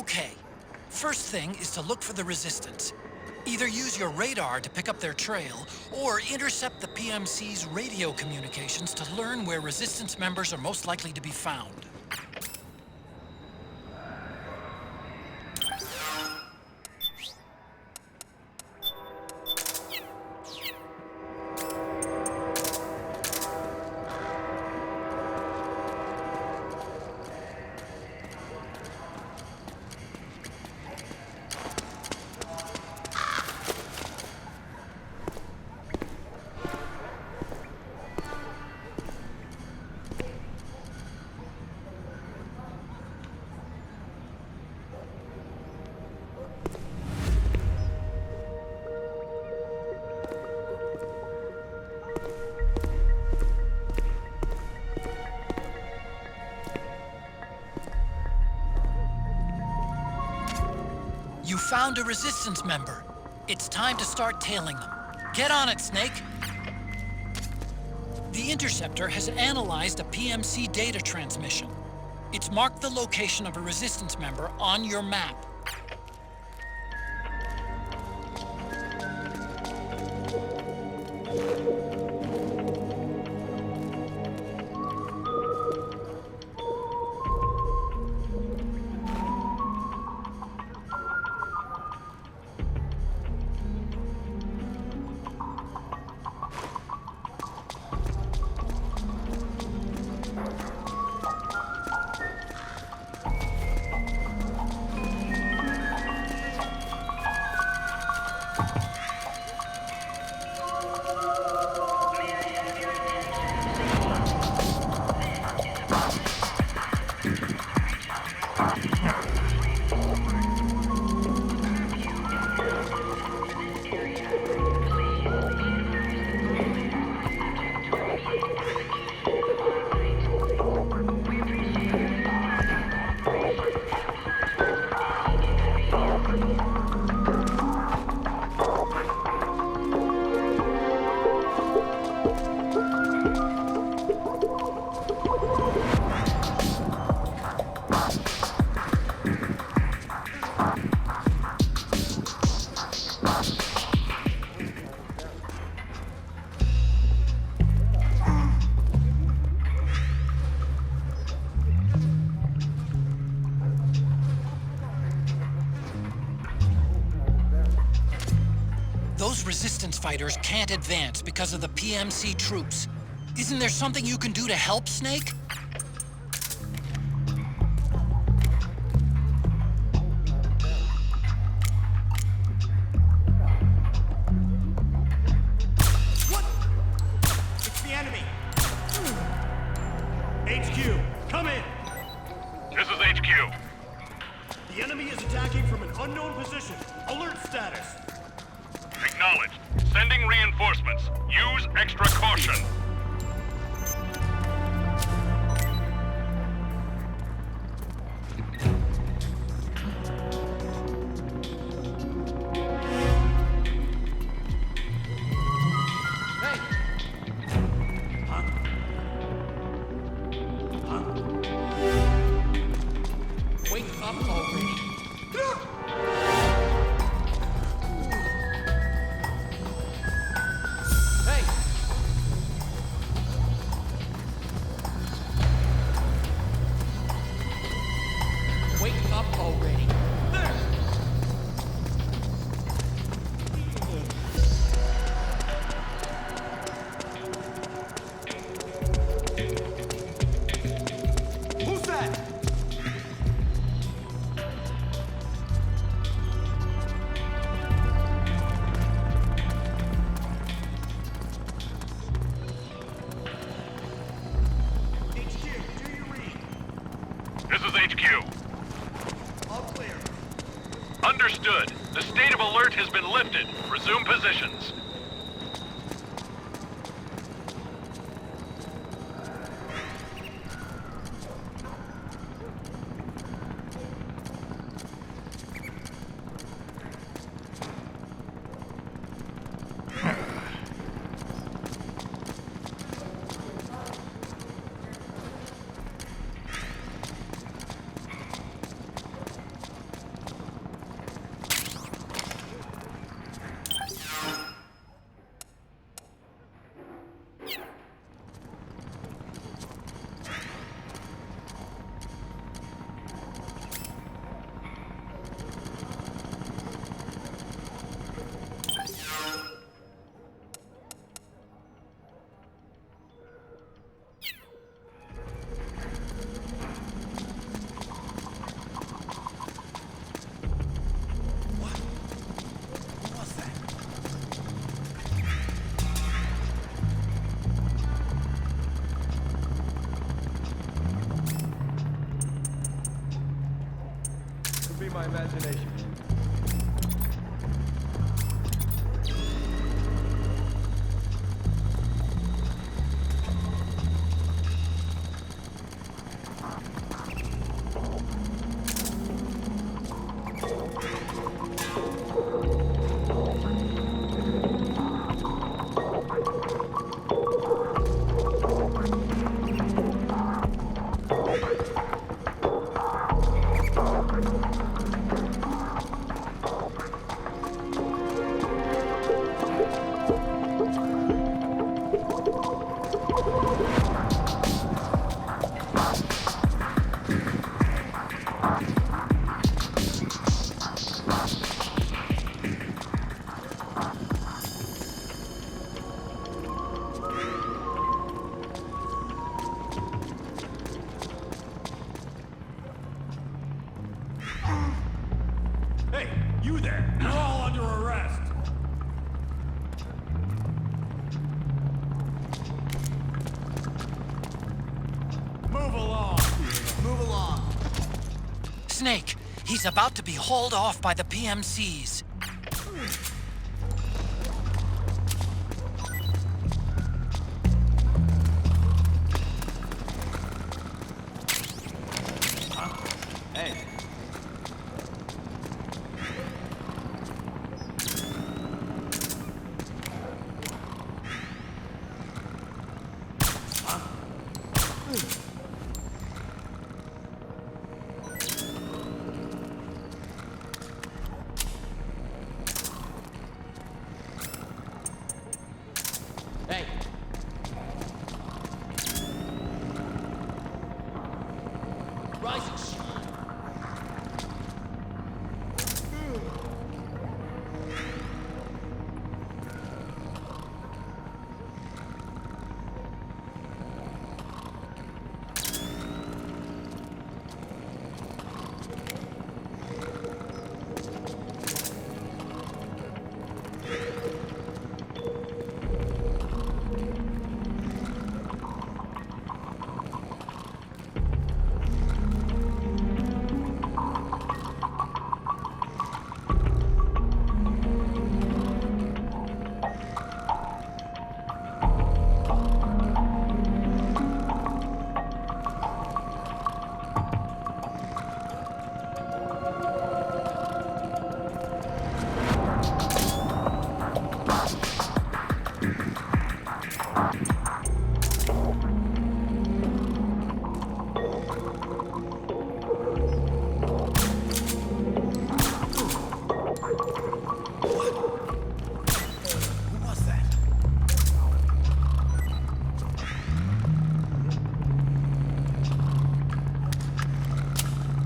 Okay. First thing is to look for the resistance. Either use your radar to pick up their trail, or intercept the PMC's radio communications to learn where resistance members are most likely to be found. You found a resistance member. It's time to start tailing them. Get on it, Snake. The interceptor has analyzed a PMC data transmission. It's marked the location of a resistance member on your map. Those resistance fighters can't advance because of the PMC troops. Isn't there something you can do to help, Snake? What? It's the enemy. HQ, come in. This is HQ. The enemy is attacking from an unknown position. Alert status. Acknowledged. Sending reinforcements. Use extra caution. Wake up already. Hey! Wake up already. There! Who's that? HQ, do you read? This is HQ. All clear. Understood. The state of alert has been lifted. Resume positions. my imagination. Hey, you there! You're all under arrest! Move along! Move along! Snake, he's about to be hauled off by the PMCs. Hey! Hey! Rise and shine!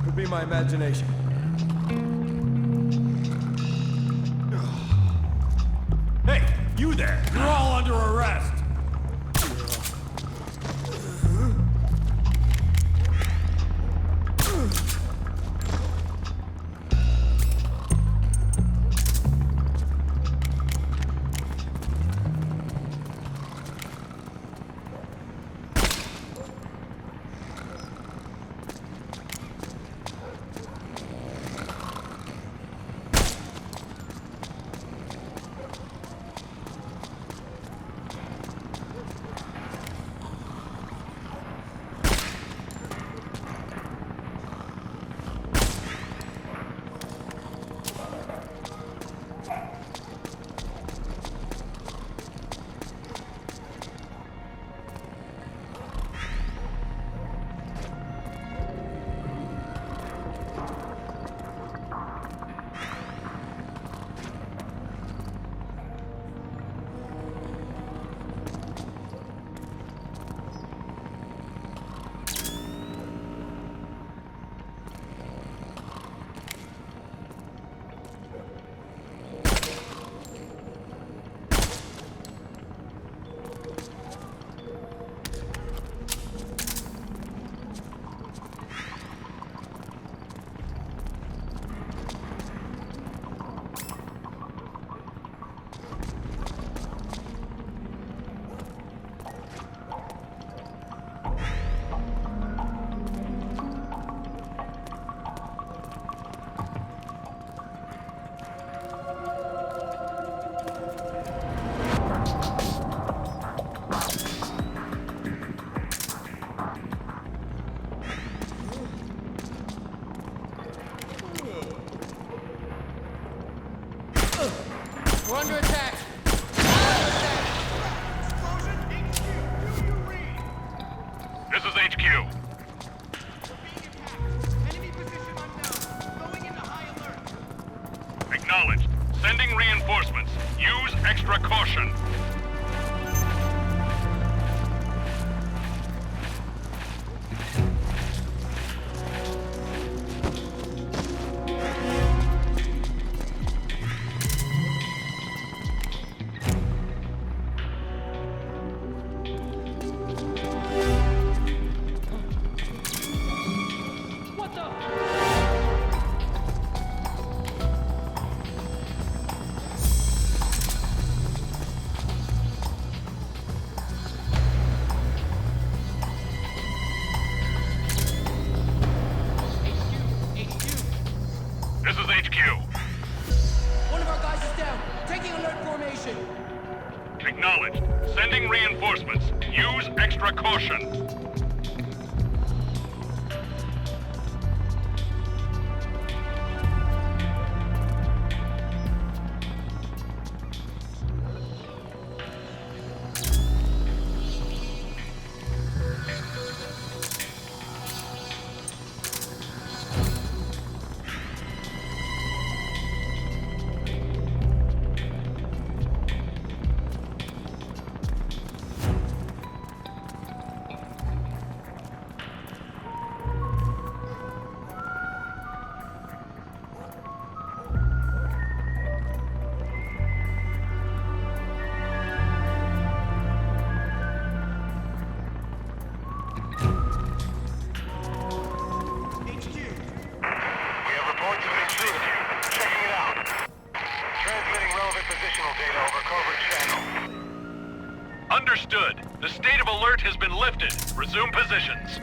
Could be my imagination. Hey, you there! You're all under arrest! We're under attack. Explosion! HQ, do you read? This is HQ. We're being attacked. Enemy position unknown. Going into high alert. Acknowledged. Sending reinforcements. Use extra caution. This is HQ. One of our guys is down. Taking alert formation. Acknowledged. Sending reinforcements. Use extra caution. HQ, We have reports of an intruder. Checking it out. Transmitting relevant positional data over covert channel. Understood. The state of alert has been lifted. Resume positions.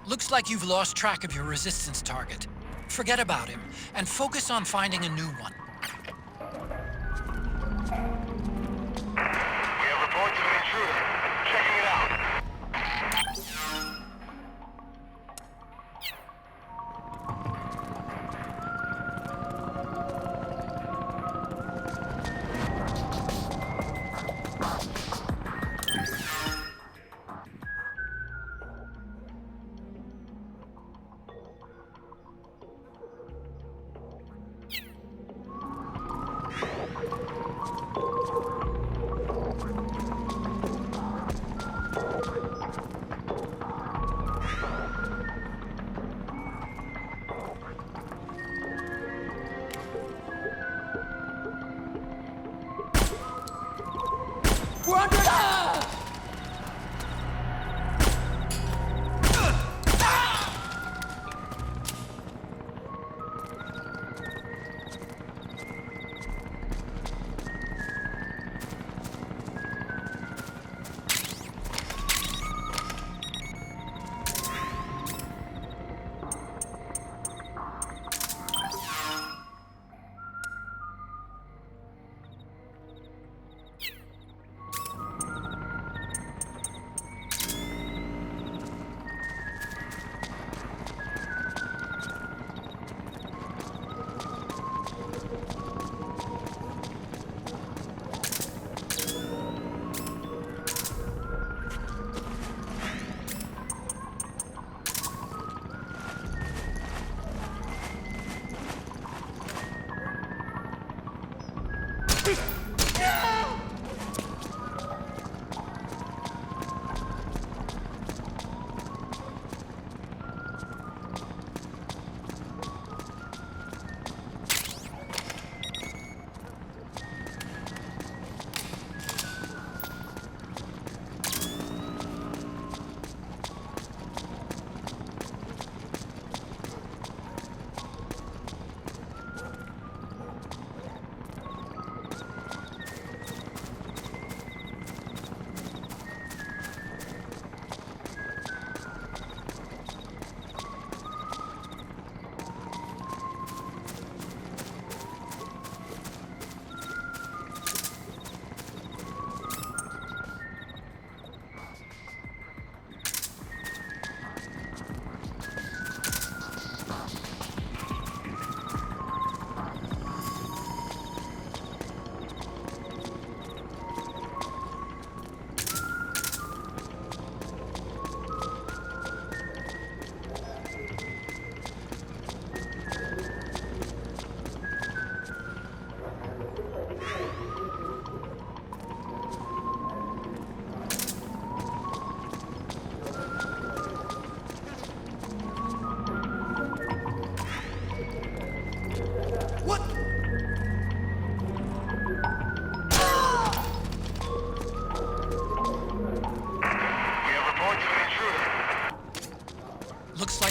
Looks like you've lost track of your resistance target. Forget about him, and focus on finding a new one. We have reports of an intruder. Checking it out.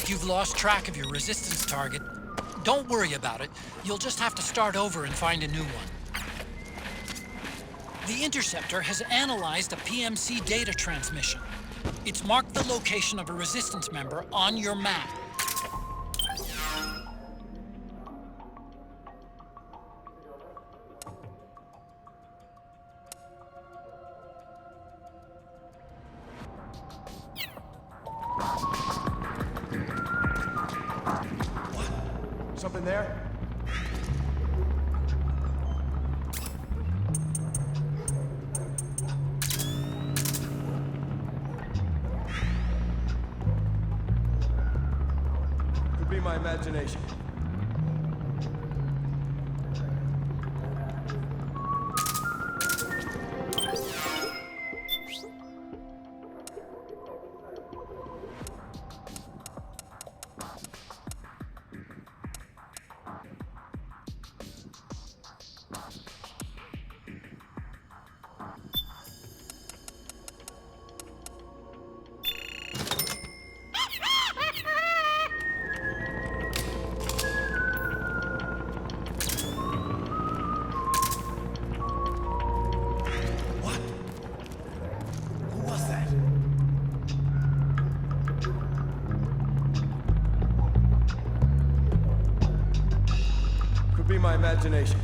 like you've lost track of your resistance target. Don't worry about it. You'll just have to start over and find a new one. The Interceptor has analyzed a PMC data transmission. It's marked the location of a resistance member on your map. Something there? Could be my imagination. My imagination.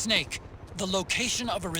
Snake, the location of a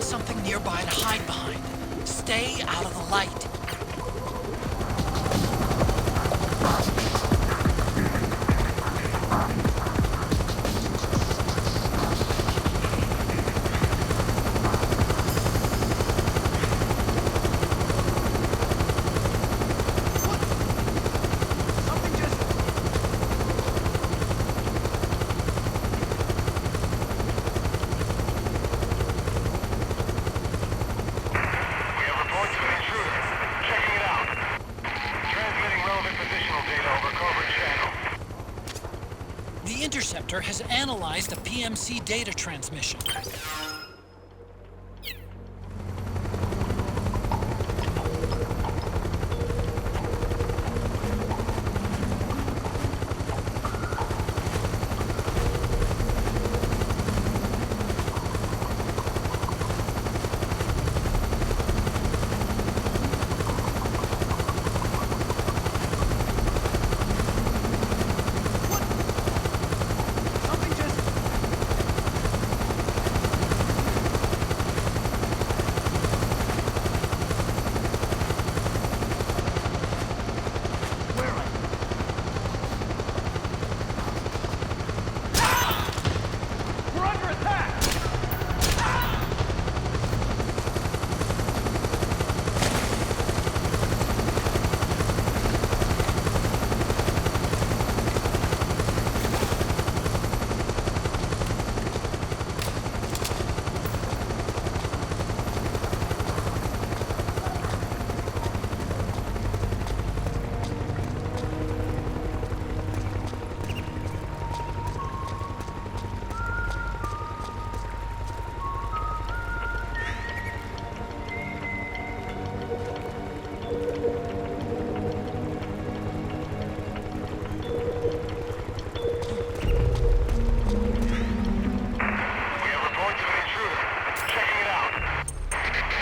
something nearby to hide behind. Stay out of the light. interceptor has analyzed the PMC data transmission. Something just... Where are you? We're under attack! We have reports of an intruder. Checking it out.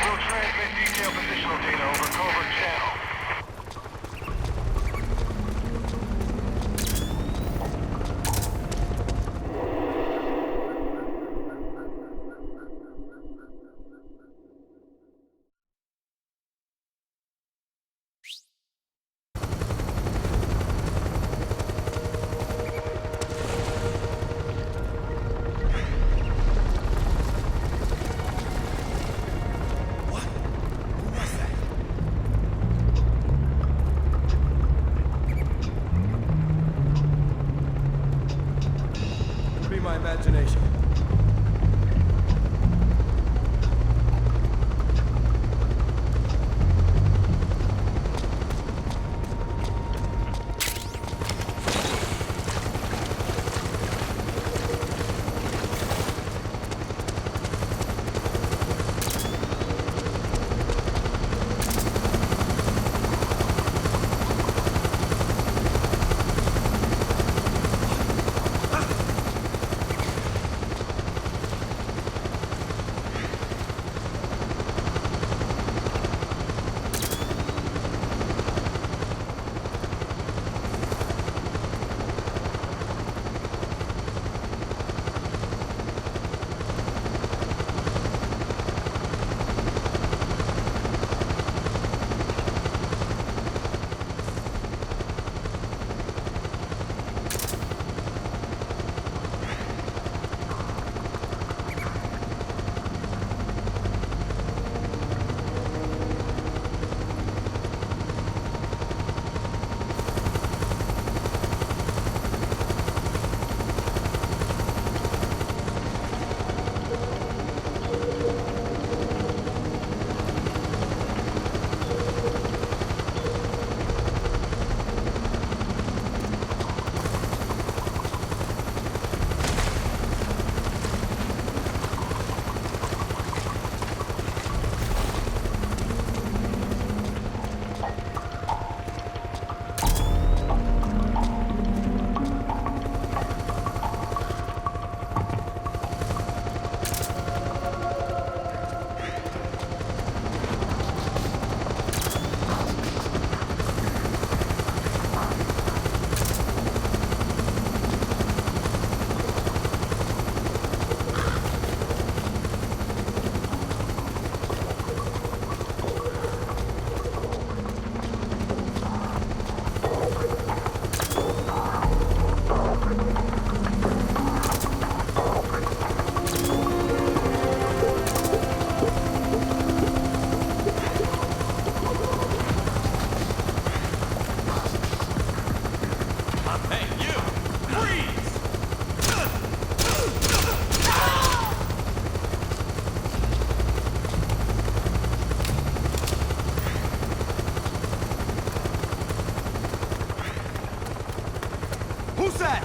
We'll transmit detailed positional data over covert channel. Could be my imagination. Who's that?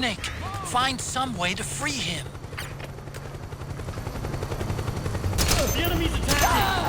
Snake. Find some way to free him. The enemy's attacking!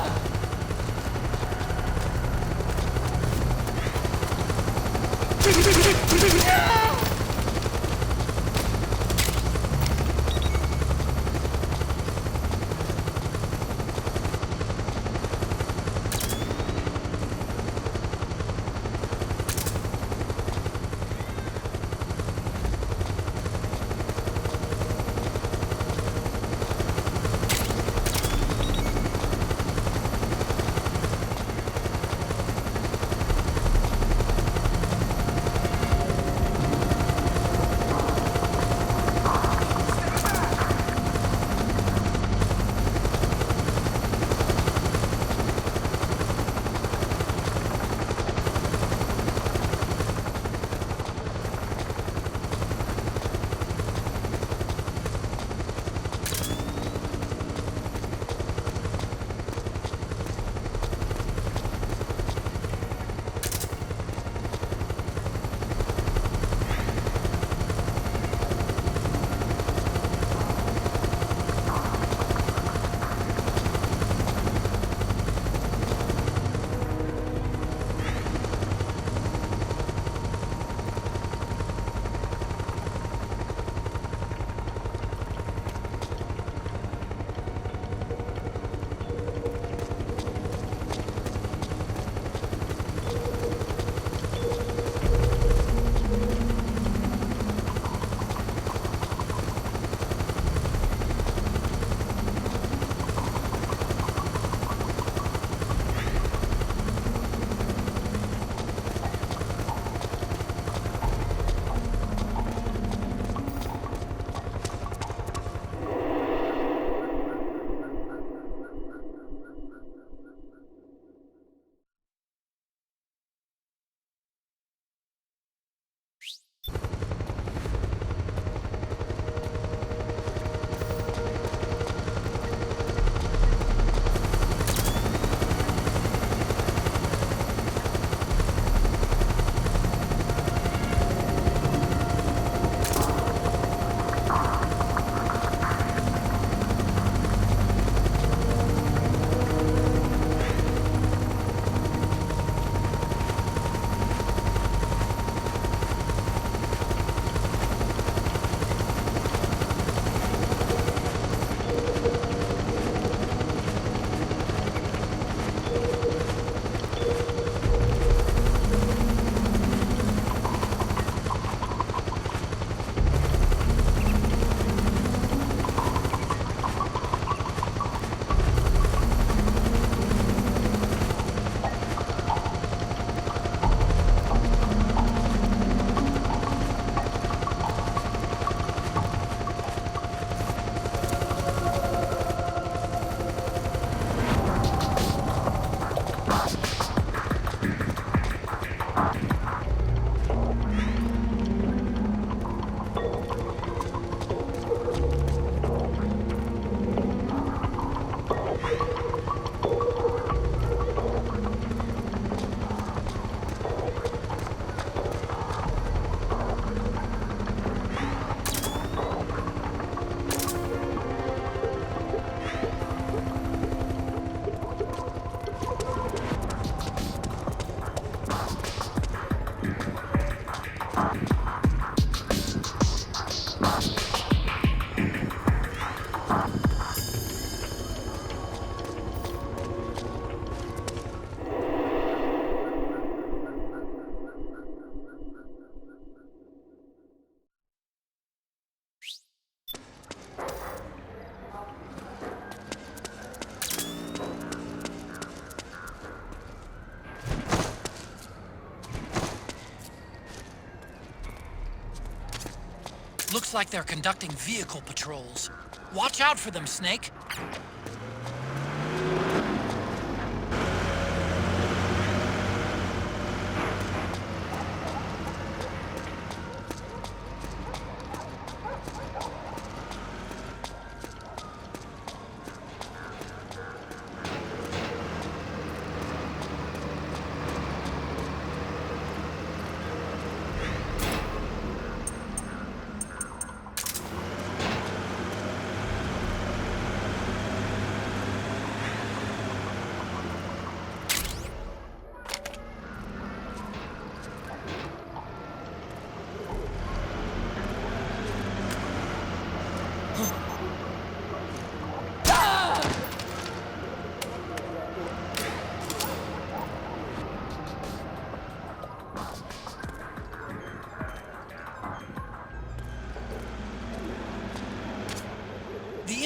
Looks like they're conducting vehicle patrols. Watch out for them, Snake.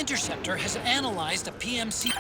Interceptor has analyzed a PMC...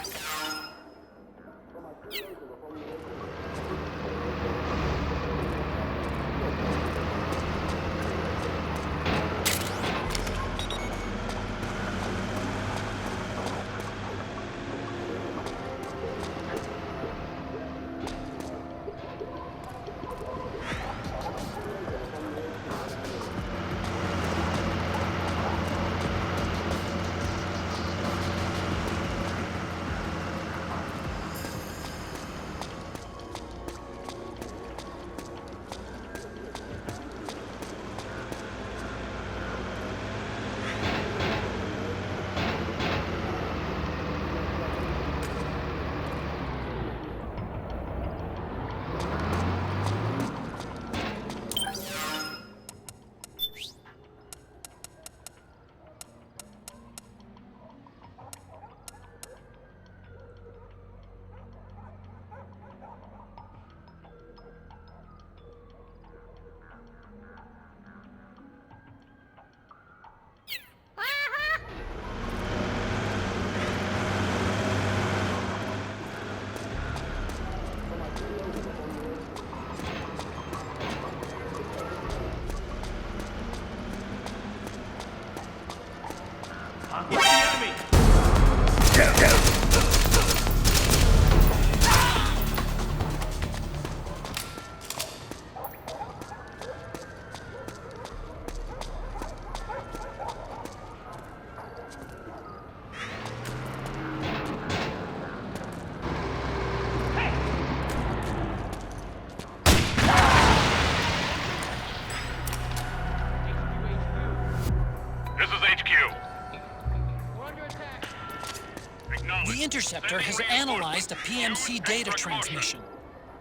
The Interceptor has analyzed a PMC data transmission.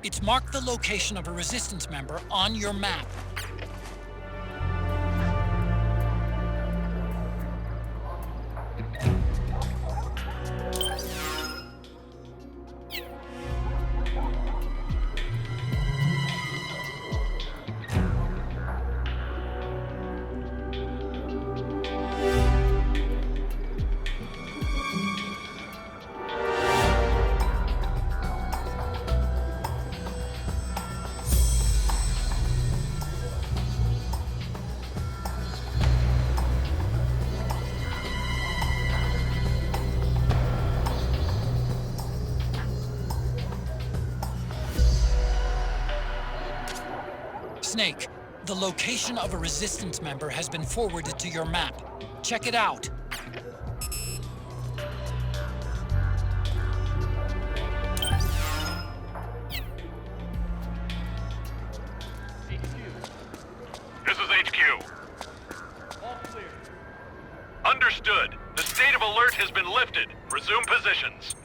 It's marked the location of a resistance member on your map. Snake, the location of a resistance member has been forwarded to your map. Check it out. This is HQ. All clear. Understood. The state of alert has been lifted. Resume positions.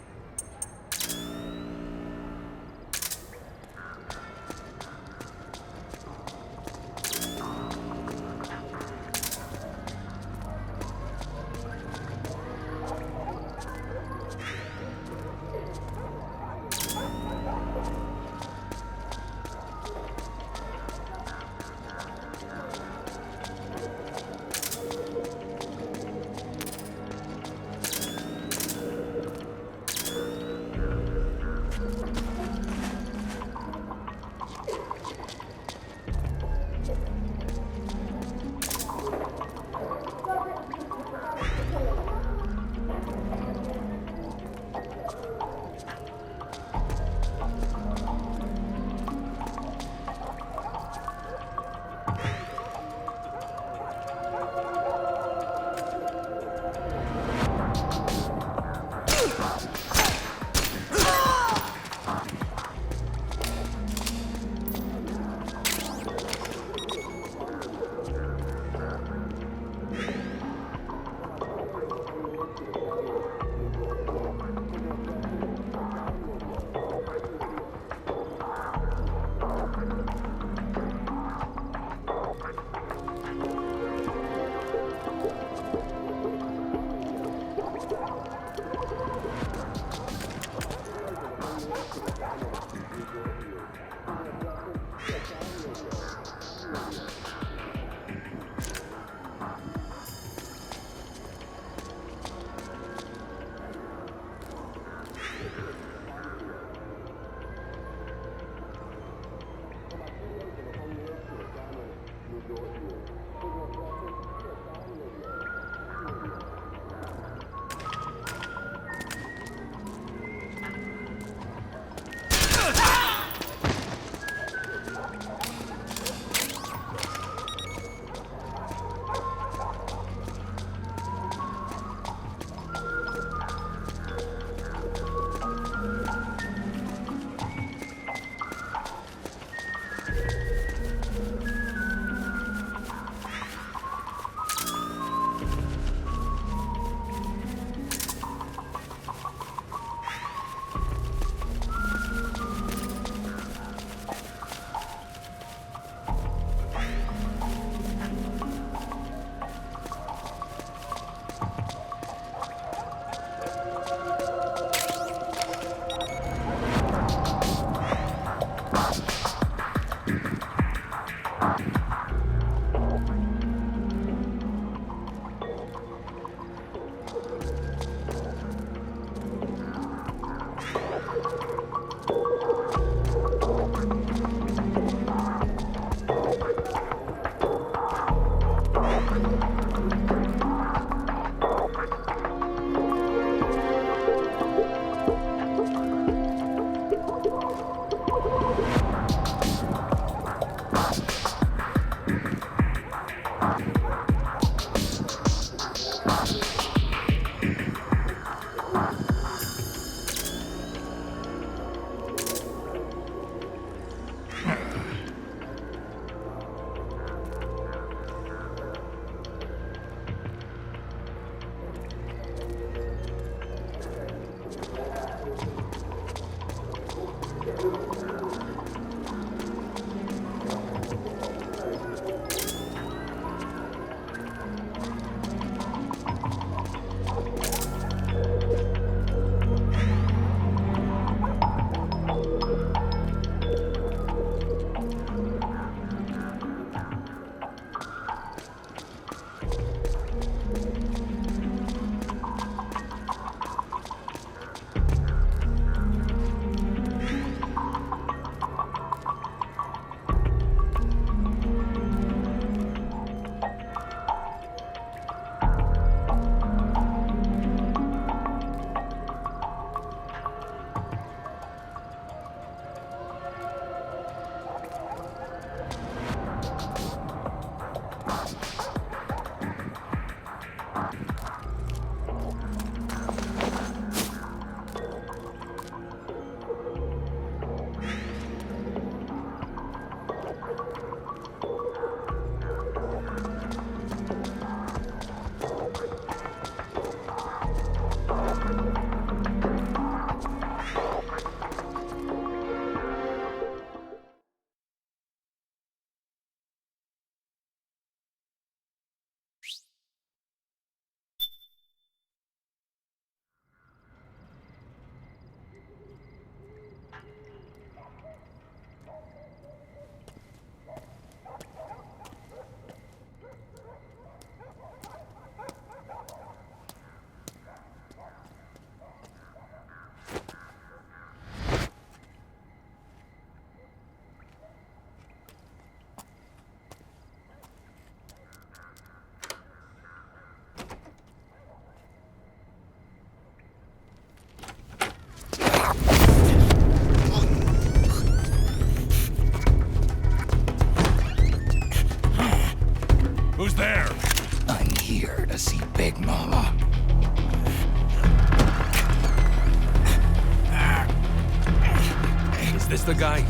Is this the guy?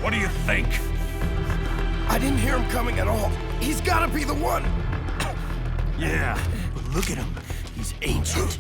What do you think? I didn't hear him coming at all. He's gotta be the one! Yeah, but look at him. He's ancient.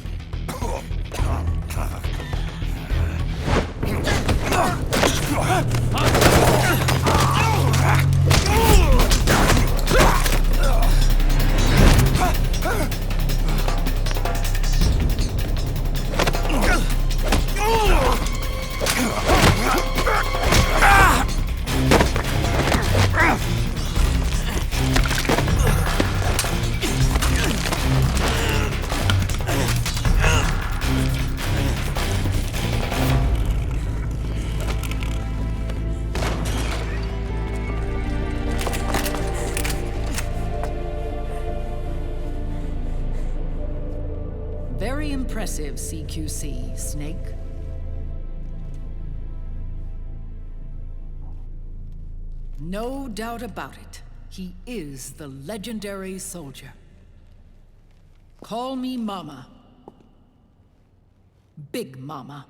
Very impressive, CQC, Snake. No doubt about it. He is the legendary soldier. Call me Mama. Big Mama.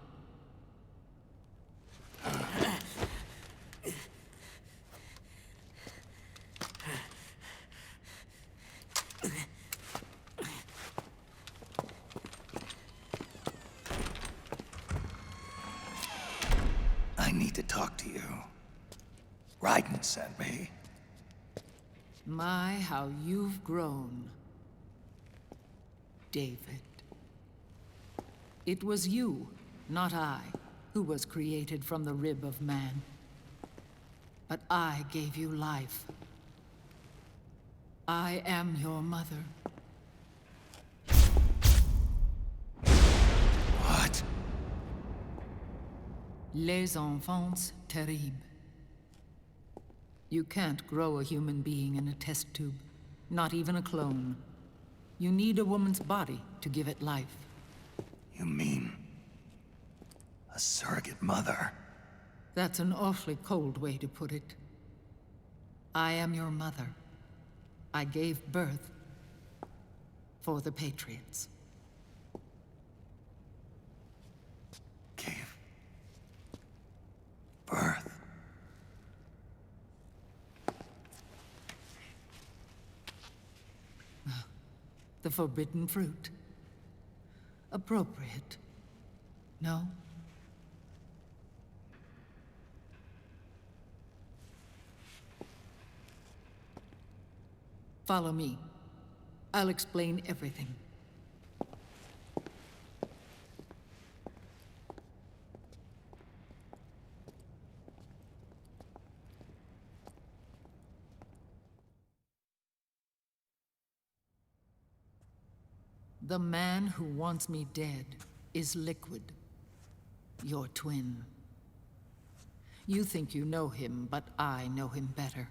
I need to talk to you. Raiden sent me. My, how you've grown, David. It was you, not I, who was created from the rib of man. But I gave you life. I am your mother. What? Les enfants terribles. You can't grow a human being in a test tube, not even a clone. You need a woman's body to give it life. You mean... a surrogate mother? That's an awfully cold way to put it. I am your mother. I gave birth for the Patriots. Gave... birth? The forbidden fruit. Appropriate. No? Follow me. I'll explain everything. The man who wants me dead is Liquid, your twin. You think you know him, but I know him better.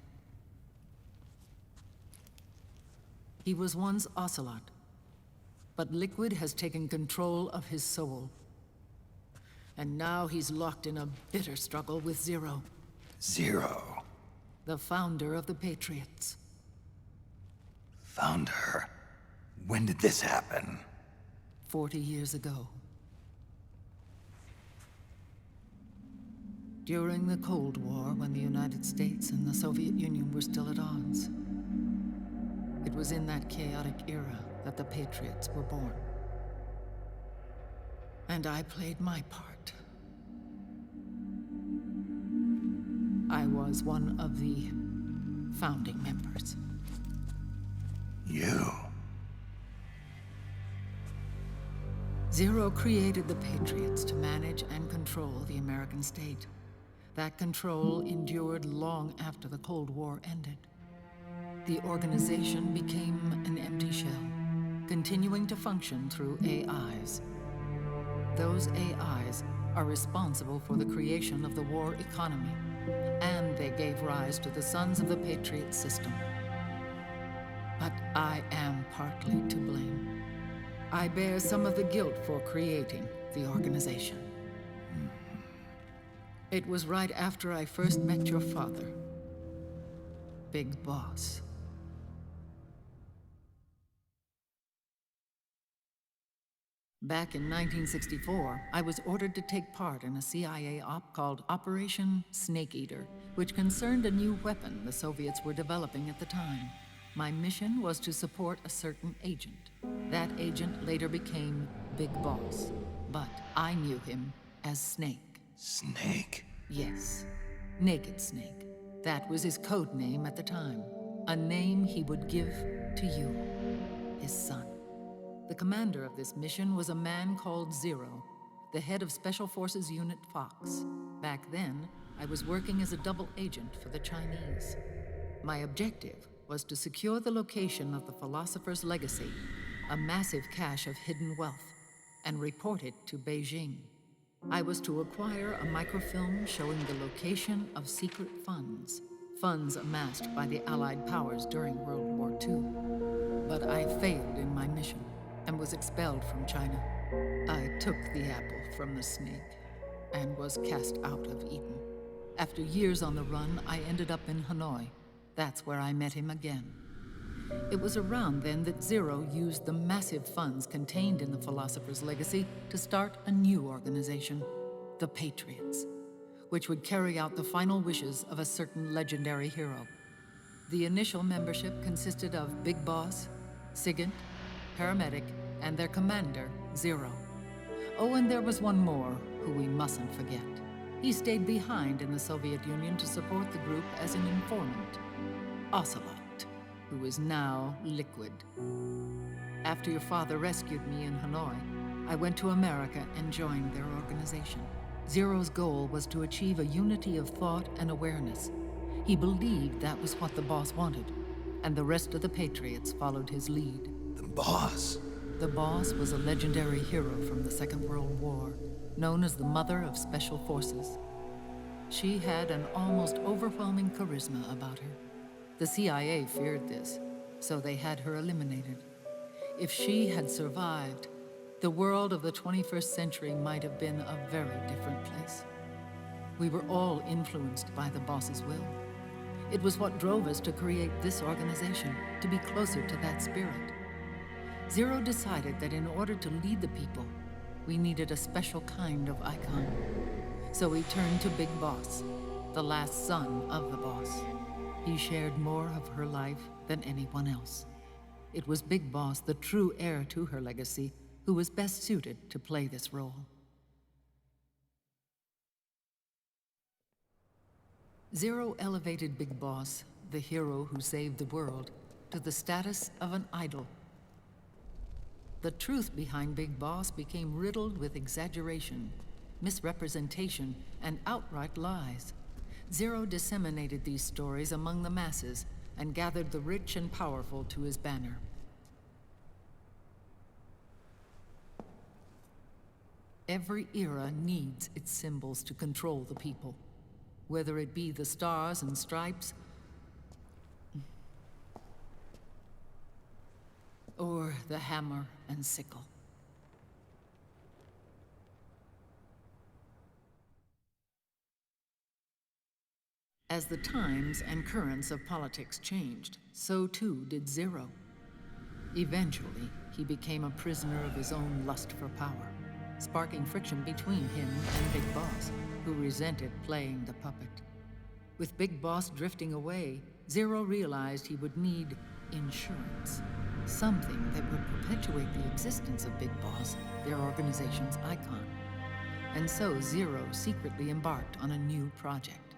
He was once Ocelot, but Liquid has taken control of his soul. And now he's locked in a bitter struggle with Zero. Zero? The founder of the Patriots. Founder? When did this happen? 40 years ago. During the Cold War, when the United States and the Soviet Union were still at odds. It was in that chaotic era that the Patriots were born. And I played my part. I was one of the founding members. You? Zero created the Patriots to manage and control the American state. That control endured long after the Cold War ended. The organization became an empty shell, continuing to function through AIs. Those AIs are responsible for the creation of the war economy, and they gave rise to the Sons of the Patriot system. But I am partly to blame. I bear some of the guilt for creating the organization. It was right after I first met your father, Big Boss. Back in 1964, I was ordered to take part in a CIA op called Operation Snake Eater, which concerned a new weapon the Soviets were developing at the time. My mission was to support a certain agent. That agent later became Big Boss, but I knew him as Snake. Snake? Yes, Naked Snake. That was his code name at the time, a name he would give to you, his son. The commander of this mission was a man called Zero, the head of Special Forces Unit Fox. Back then, I was working as a double agent for the Chinese. My objective was to secure the location of the Philosopher's Legacy, a massive cache of hidden wealth, and report it to Beijing. I was to acquire a microfilm showing the location of secret funds amassed by the Allied powers during World War II. But I failed in my mission and was expelled from China. I took the apple from the snake and was cast out of Eden. After years on the run, I ended up in Hanoi. That's where I met him again. It was around then that Zero used the massive funds contained in the Philosopher's Legacy to start a new organization, the Patriots, which would carry out the final wishes of a certain legendary hero. The initial membership consisted of Big Boss, Sigint, Paramedic, and their commander, Zero. Oh, and there was one more who we mustn't forget. He stayed behind in the Soviet Union to support the group as an informant, Ocelot, who is now Liquid. After your father rescued me in Hanoi, I went to America and joined their organization. Zero's goal was to achieve a unity of thought and awareness. He believed that was what the boss wanted, and the rest of the Patriots followed his lead. The boss? The boss was a legendary hero from the Second World War, known as the Mother of Special Forces. She had an almost overwhelming charisma about her. The CIA feared this, so they had her eliminated. If she had survived, the world of the 21st century might have been a very different place. We were all influenced by the boss's will. It was what drove us to create this organization, to be closer to that spirit. Zero decided that in order to lead the people, we needed a special kind of icon. So he turned to Big Boss, the last son of the boss. He shared more of her life than anyone else. It was Big Boss, the true heir to her legacy, who was best suited to play this role. Zero elevated Big Boss, the hero who saved the world, to the status of an idol. The truth behind Big Boss became riddled with exaggeration, misrepresentation, and outright lies. Zero disseminated these stories among the masses and gathered the rich and powerful to his banner. Every era needs its symbols to control the people, whether it be the stars and stripes, or the hammer and sickle. As the times and currents of politics changed, so too did Zero. Eventually, he became a prisoner of his own lust for power, sparking friction between him and Big Boss, who resented playing the puppet. With Big Boss drifting away, Zero realized he would need insurance. Something that would perpetuate the existence of Big Boss, their organization's icon. And so Zero secretly embarked on a new project,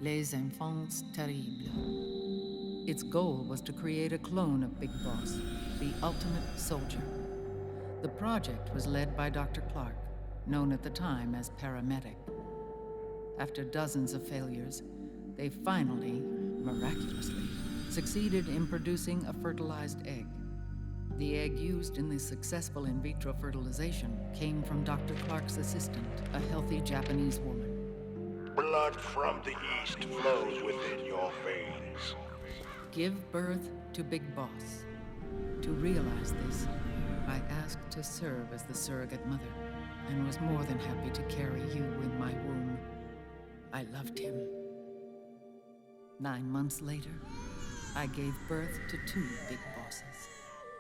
Les Enfants Terribles. Its goal was to create a clone of Big Boss, the ultimate soldier. The project was led by Dr. Clark, known at the time as Paramedic. After dozens of failures, they finally, miraculously, succeeded in producing a fertilized egg. The egg used in the successful in vitro fertilization came from Dr. Clark's assistant, a healthy Japanese woman. Blood from the east flows within your veins. Give birth to Big Boss. To realize this, I asked to serve as the surrogate mother, and was more than happy to carry you in my womb. I loved him. 9 months later, I gave birth to 2 Big Bosses,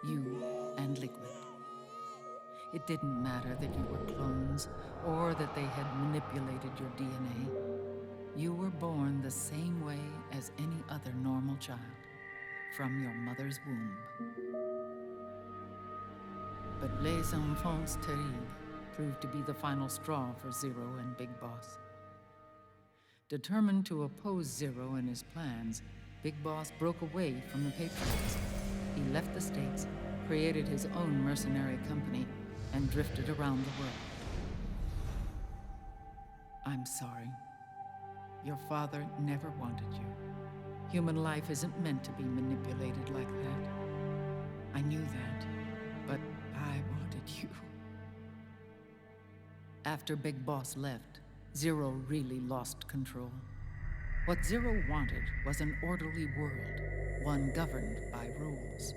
you and Liquid. It didn't matter that you were clones, or that they had manipulated your DNA. You were born the same way as any other normal child, from your mother's womb. But Les Enfants Terribles proved to be the final straw for Zero and Big Boss. Determined to oppose Zero and his plans, Big Boss broke away from the Patriots. He left the States, created his own mercenary company, and drifted around the world. I'm sorry. Your father never wanted you. Human life isn't meant to be manipulated like that. I knew that, but I wanted you. After Big Boss left, Zero really lost control. What Zero wanted was an orderly world, one governed by rules.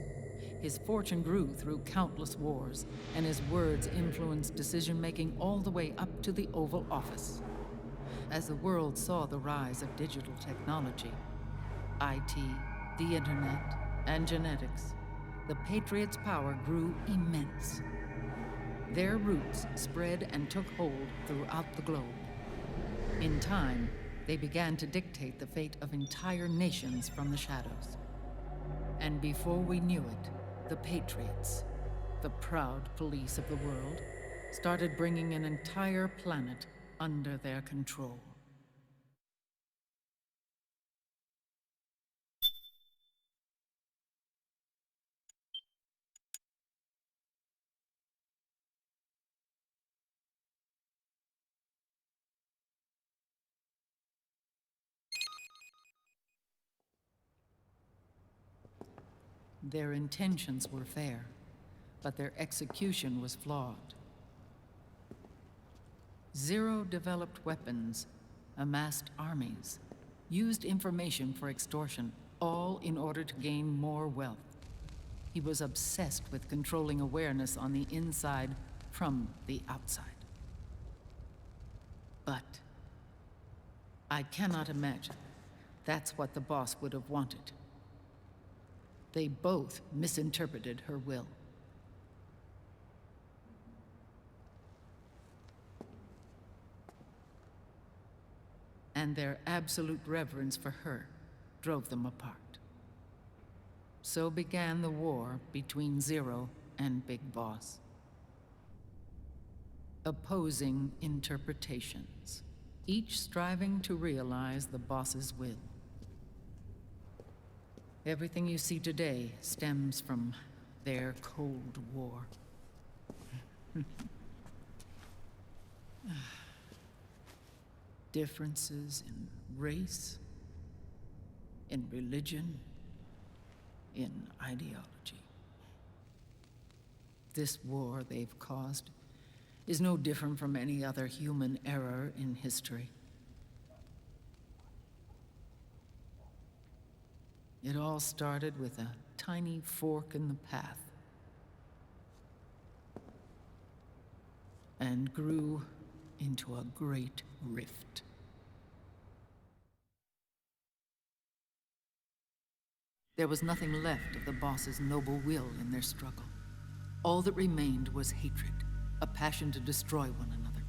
His fortune grew through countless wars, and his words influenced decision-making all the way up to the Oval Office. As the world saw the rise of digital technology, IT, the internet, and genetics, the Patriots' power grew immense. Their roots spread and took hold throughout the globe. In time, they began to dictate the fate of entire nations from the shadows. And before we knew it, the Patriots, the proud police of the world, started bringing an entire planet under their control. Their intentions were fair, but their execution was flawed. Zero developed weapons, amassed armies, used information for extortion, all in order to gain more wealth. He was obsessed with controlling awareness on the inside from the outside. But I cannot imagine that's what the boss would have wanted. They both misinterpreted her will. And their absolute reverence for her drove them apart. So began the war between Zero and Big Boss. Opposing interpretations, each striving to realize the boss's will. Everything you see today stems from their Cold War. Differences in race, in religion, in ideology. This war they've caused is no different from any other human error in history. It all started with a tiny fork in the path and grew into a great rift. There was nothing left of the boss's noble will in their struggle. All that remained was hatred, a passion to destroy one another.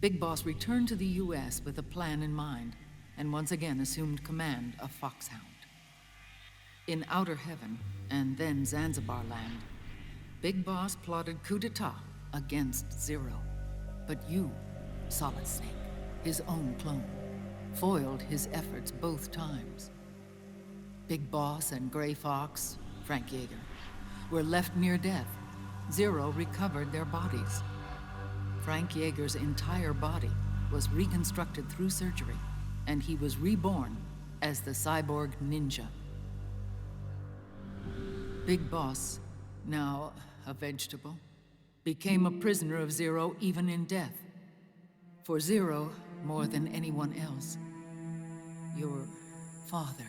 Big Boss returned to the U.S. with a plan in mind, and once again assumed command of Foxhound. In Outer Heaven, and then Zanzibar Land, Big Boss plotted coup d'etat against Zero. But you, Solid Snake, his own clone, foiled his efforts both times. Big Boss and Gray Fox, Frank Yeager, were left near death. Zero recovered their bodies. Frank Yeager's entire body was reconstructed through surgery, and he was reborn as the cyborg ninja. Big Boss, now a vegetable, became a prisoner of Zero even in death. For Zero, more than anyone else, your father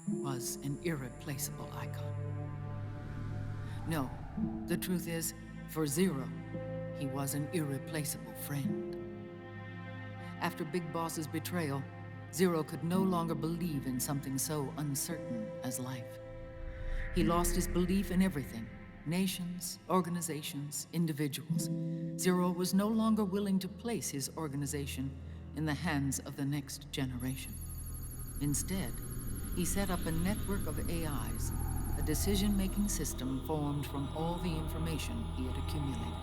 was an irreplaceable icon. No, the truth is, for Zero, he was an irreplaceable friend. After Big Boss's betrayal, Zero could no longer believe in something so uncertain as life. He lost his belief in everything, Nations, organizations, individuals. Zero was no longer willing to place his organization in the hands of the next generation. Instead, he set up a network of AIs, a decision-making system formed from all the information he had accumulated.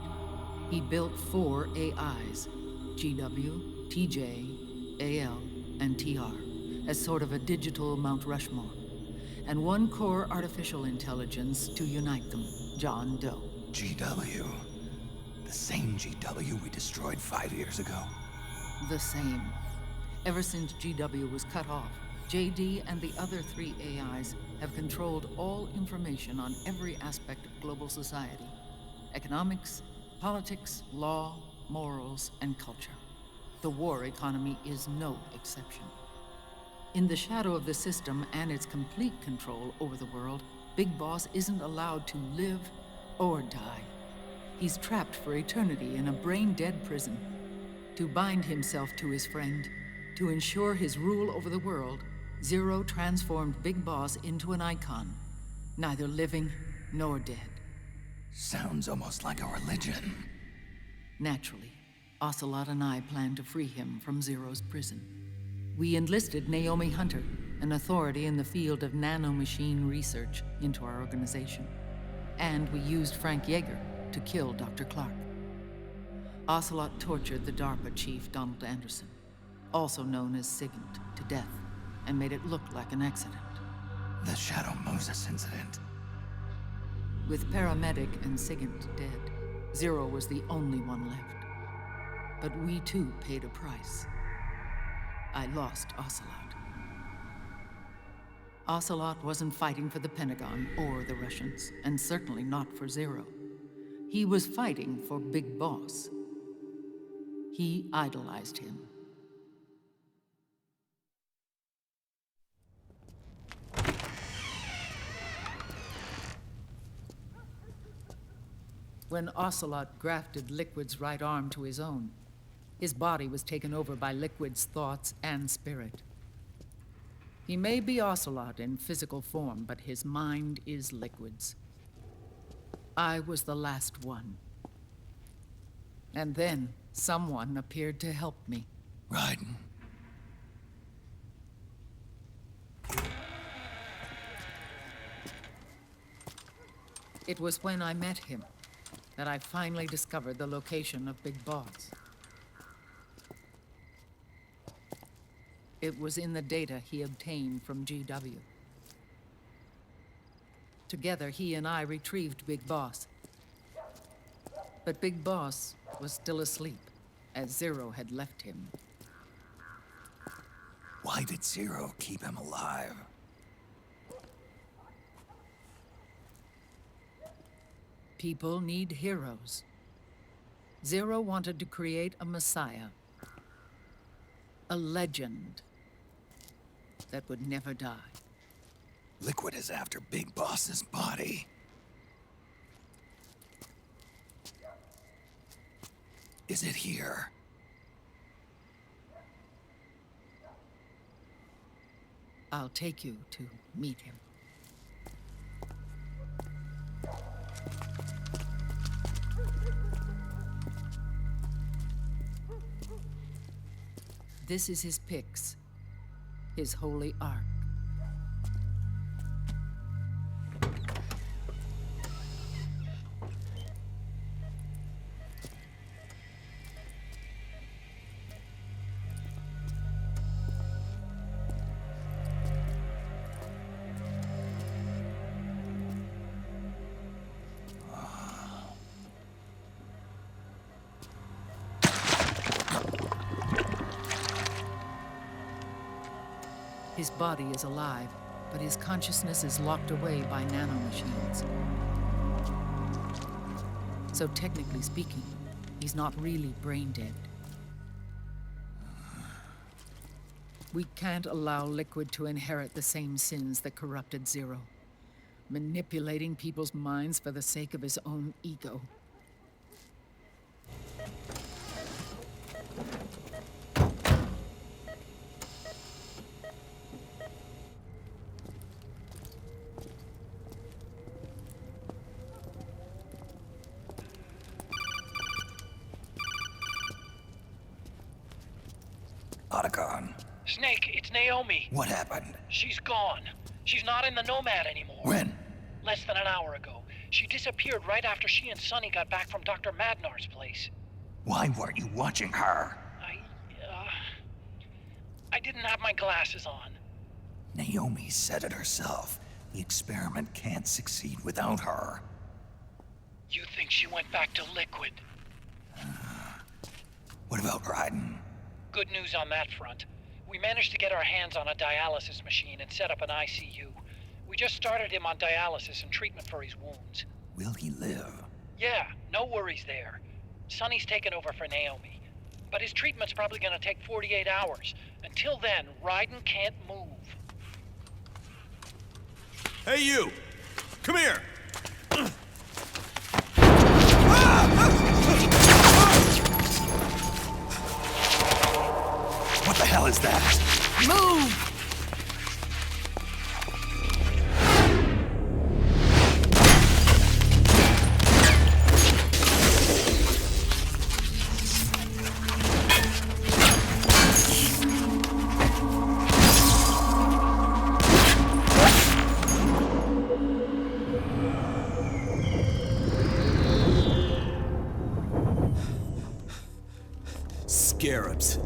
He built 4 AIs, GW, TJ, AL, and TR, as sort of a digital Mount Rushmore, and 1 core artificial intelligence to unite them, John Doe. GW. The same GW we destroyed 5 years ago. The same. Ever since GW was cut off, JD and the other 3 AIs have controlled all information on every aspect of global society. Economics, politics, law, morals, and culture. The war economy is no exception. In the shadow of the system and its complete control over the world, Big Boss isn't allowed to live or die. He's trapped for eternity in a brain-dead prison. To bind himself to his friend, to ensure his rule over the world, Zero transformed Big Boss into an icon, neither living nor dead. Sounds almost like a religion. Naturally, Ocelot and I plan to free him from Zero's prison. We enlisted Naomi Hunter, an authority in the field of nanomachine research, into our organization. And we used Frank Yeager to kill Dr. Clark. Ocelot tortured the DARPA chief, Donald Anderson, also known as Sigint, to death, and made it look like an accident. The Shadow Moses incident. With Paramedic and Sigint dead, Zero was the only one left. But we too paid a price. I lost Ocelot. Ocelot wasn't fighting for the Pentagon or the Russians, and certainly not for Zero. He was fighting for Big Boss. He idolized him. When Ocelot grafted Liquid's right arm to his own, his body was taken over by Liquid's thoughts and spirit. He may be Ocelot in physical form, but his mind is Liquid's. I was the last one. And then someone appeared to help me. Raiden. It was when I met him that I finally discovered the location of Big Boss. It was in the data he obtained from GW. Together, he and I retrieved Big Boss. But Big Boss was still asleep, as Zero had left him. Why did Zero keep him alive? People need heroes. Zero wanted to create a messiah. A legend that would never die. Liquid is after Big Boss's body. Is it here? I'll take you to meet him. This is his pyx, his holy ark. His body is alive, but his consciousness is locked away by nanomachines. So technically speaking, he's not really brain dead. We can't allow Liquid to inherit the same sins that corrupted Zero, manipulating people's minds for the sake of his own ego. Otacon. Snake, it's Naomi. What happened? She's gone. She's not in the Nomad anymore. When? Less than an hour ago. She disappeared right after she and Sonny got back from Dr. Madnar's place. Why weren't you watching her? I didn't have my glasses on. Naomi said it herself. The experiment can't succeed without her. You think she went back to Liquid? What about Raiden? Good news on that front. We managed to get our hands on a dialysis machine and set up an ICU. We just started him on dialysis and treatment for his wounds. Will he live? Yeah, no worries there. Sonny's taken over for Naomi. But his treatment's probably gonna take 48 hours. Until then, Raiden can't move. Hey, you! Come here! What the hell is that? Move! Scarabs.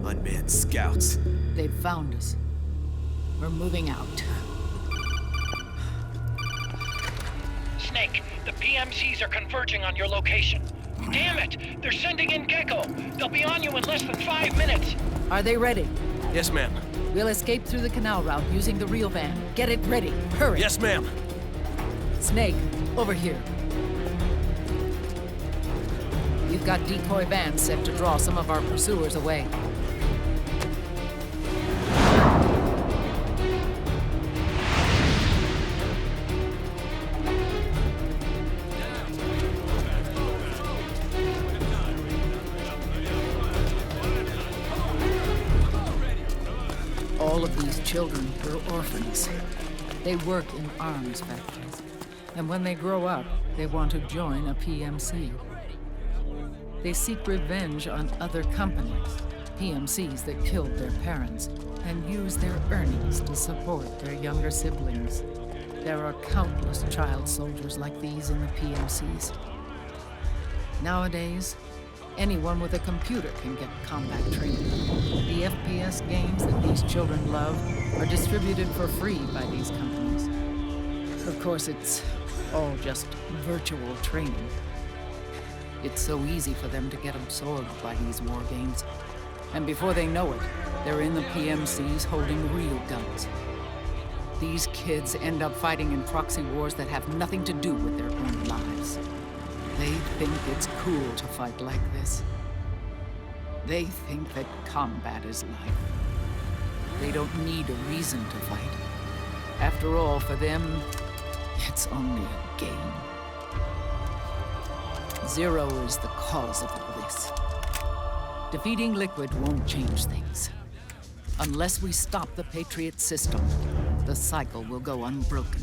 Unmanned scouts. They've found us. We're moving out. Snake, the PMCs are converging on your location. Damn it! They're sending in Gecko! They'll be on you in less than 5 minutes! Are they ready? Yes, ma'am. We'll escape through the canal route using the real van. Get it ready. Hurry. Yes, ma'am. Snake, over here. We've got decoy vans set to draw some of our pursuers away. All of these children were orphans. They work in arms factories. And when they grow up, they want to join a PMC. They seek revenge on other companies, PMCs that killed their parents, and use their earnings to support their younger siblings. There are countless child soldiers like these in the PMCs. Nowadays, anyone with a computer can get combat training. The FPS games that these children love are distributed for free by these companies. Of course, it's all just virtual training. It's so easy for them to get absorbed by these war games. And before they know it, they're in the PMCs holding real guns. These kids end up fighting in proxy wars that have nothing to do with their own lives. They think it's cool to fight like this. They think that combat is life. They don't need a reason to fight. After all, for them, it's only a game. Zero is the cause of all this. Defeating Liquid won't change things. Unless we stop the Patriot system, the cycle will go unbroken.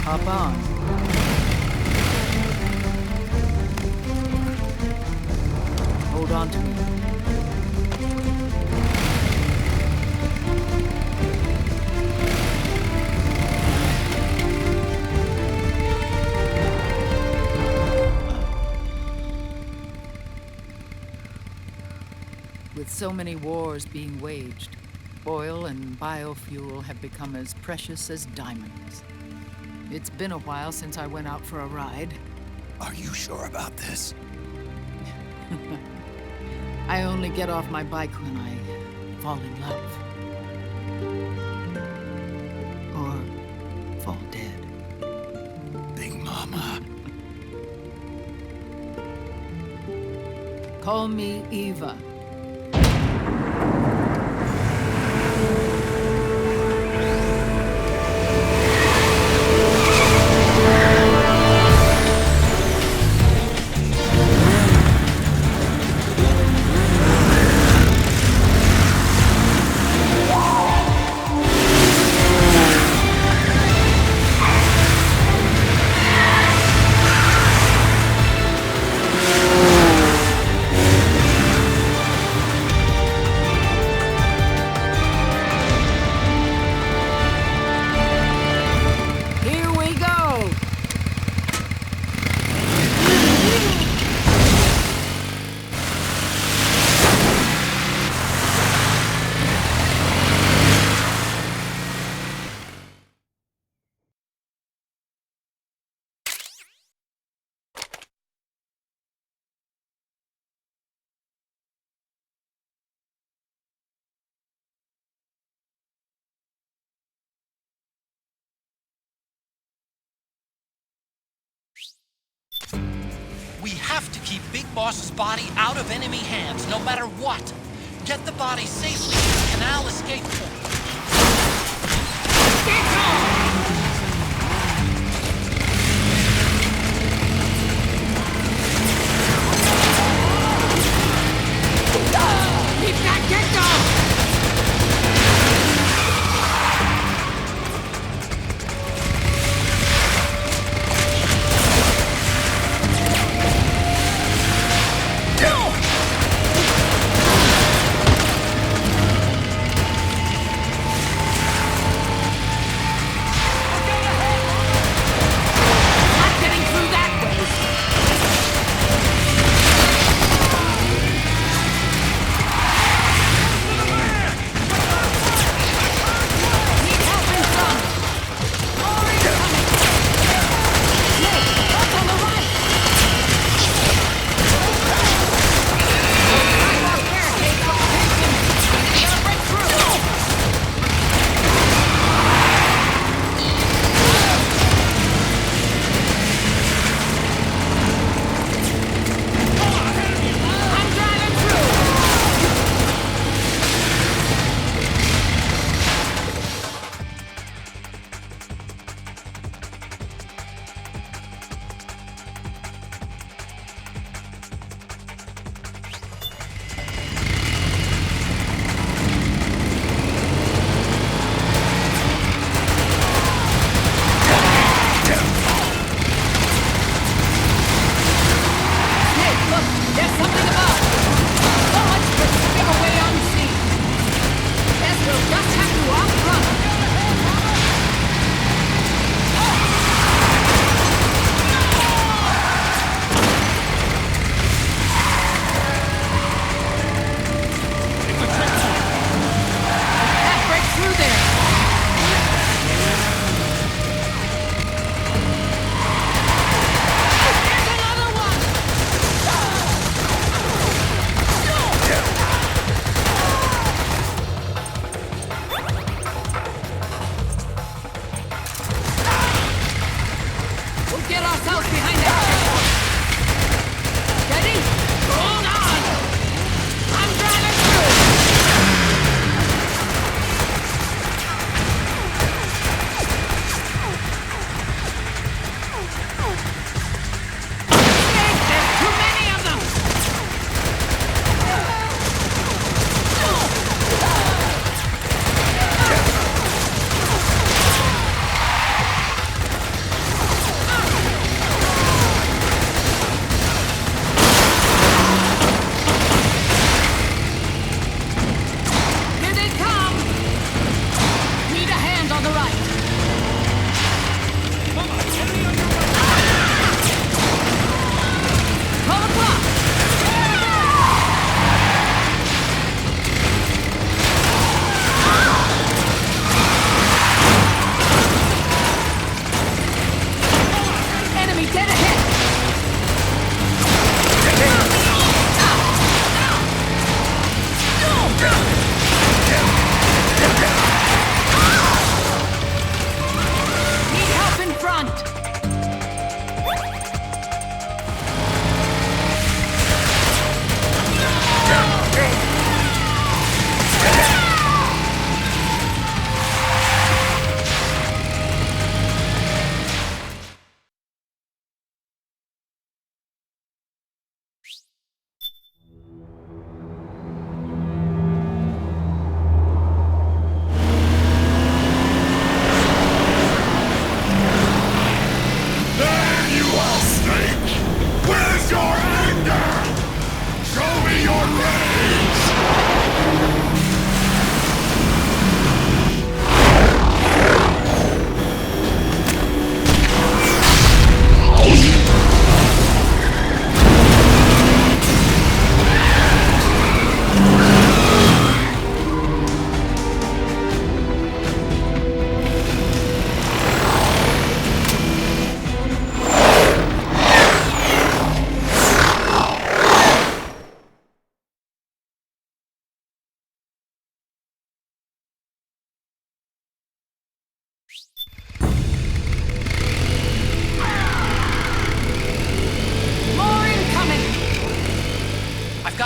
Hop on. Hold on to me. With so many wars being waged, oil and biofuel have become as precious as diamonds. It's been a while since I went out for a ride. Are you sure about this? I only get off my bike when I fall in love. Or fall dead. Big Mama. Call me Eva. We have to keep Big Boss's body out of enemy hands, no matter what. Get the body safely to the canal escape point. Keep that kick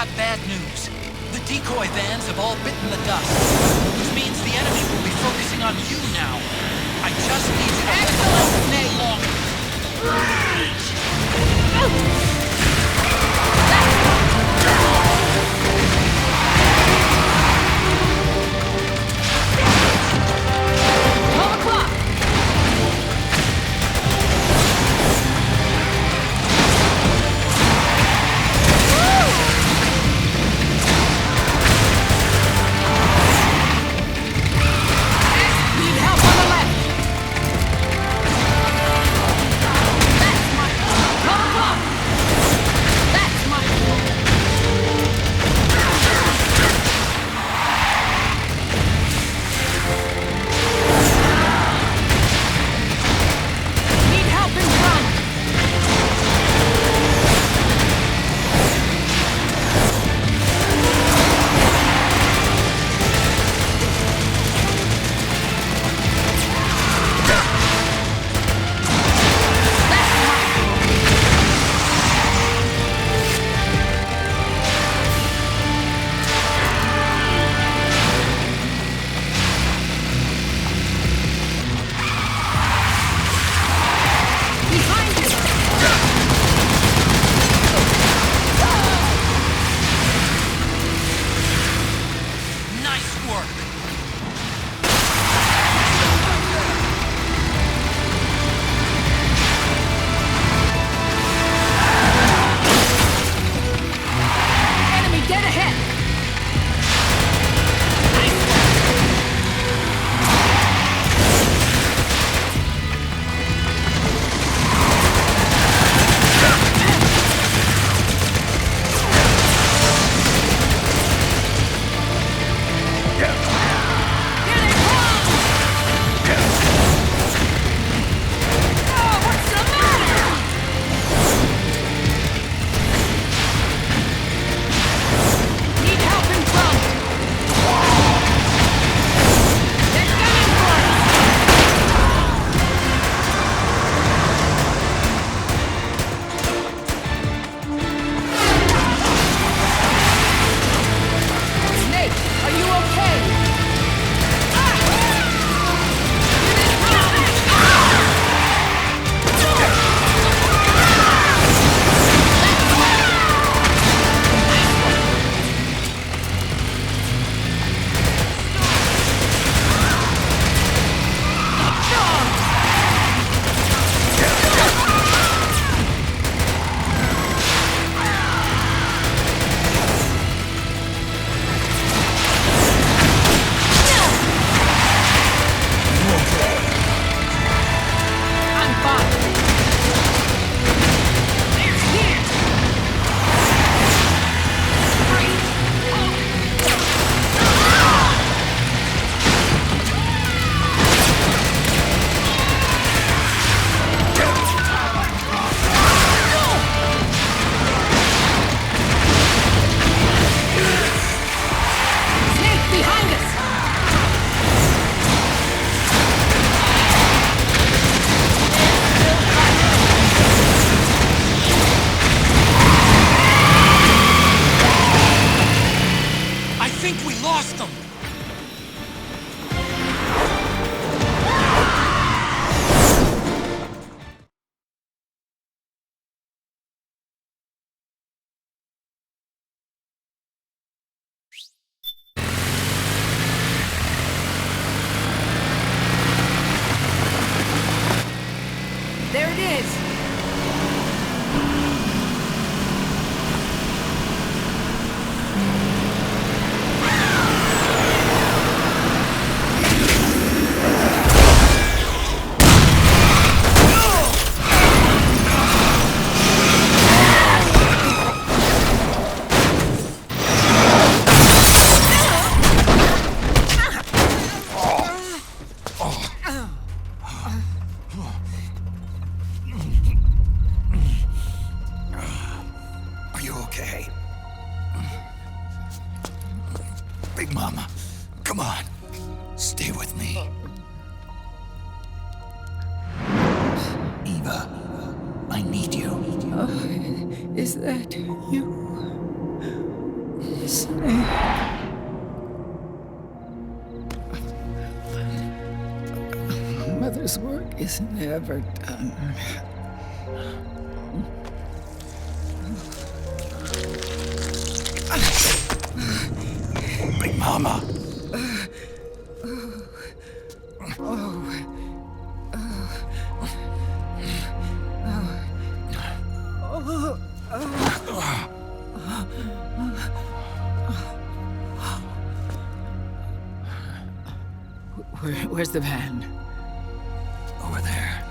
got bad news. The decoy vans have all bitten the dust, which means the enemy will be focusing on you now. I just need you to hold on a little longer. Big Mama, come on. Stay with me. Eva, I need you. Is that you? Mother's work is never done. Big Mama. Where's the van? Over there.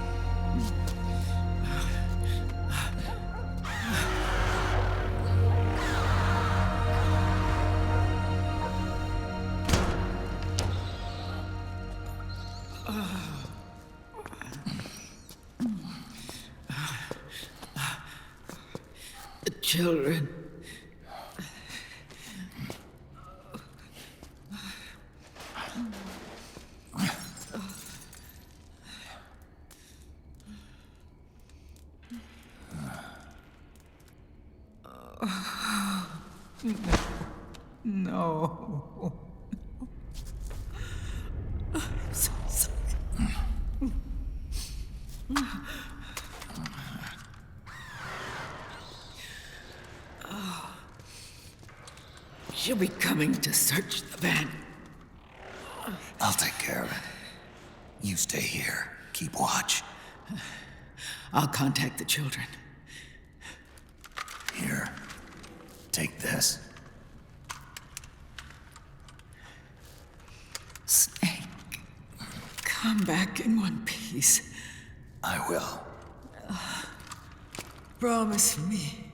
The children. No. I'm so sorry. She'll be coming to search the van. I'll take care of it. You stay here. Keep watch. I'll contact the children. Here. Take this. Snake, come back in one piece. I will. Promise me.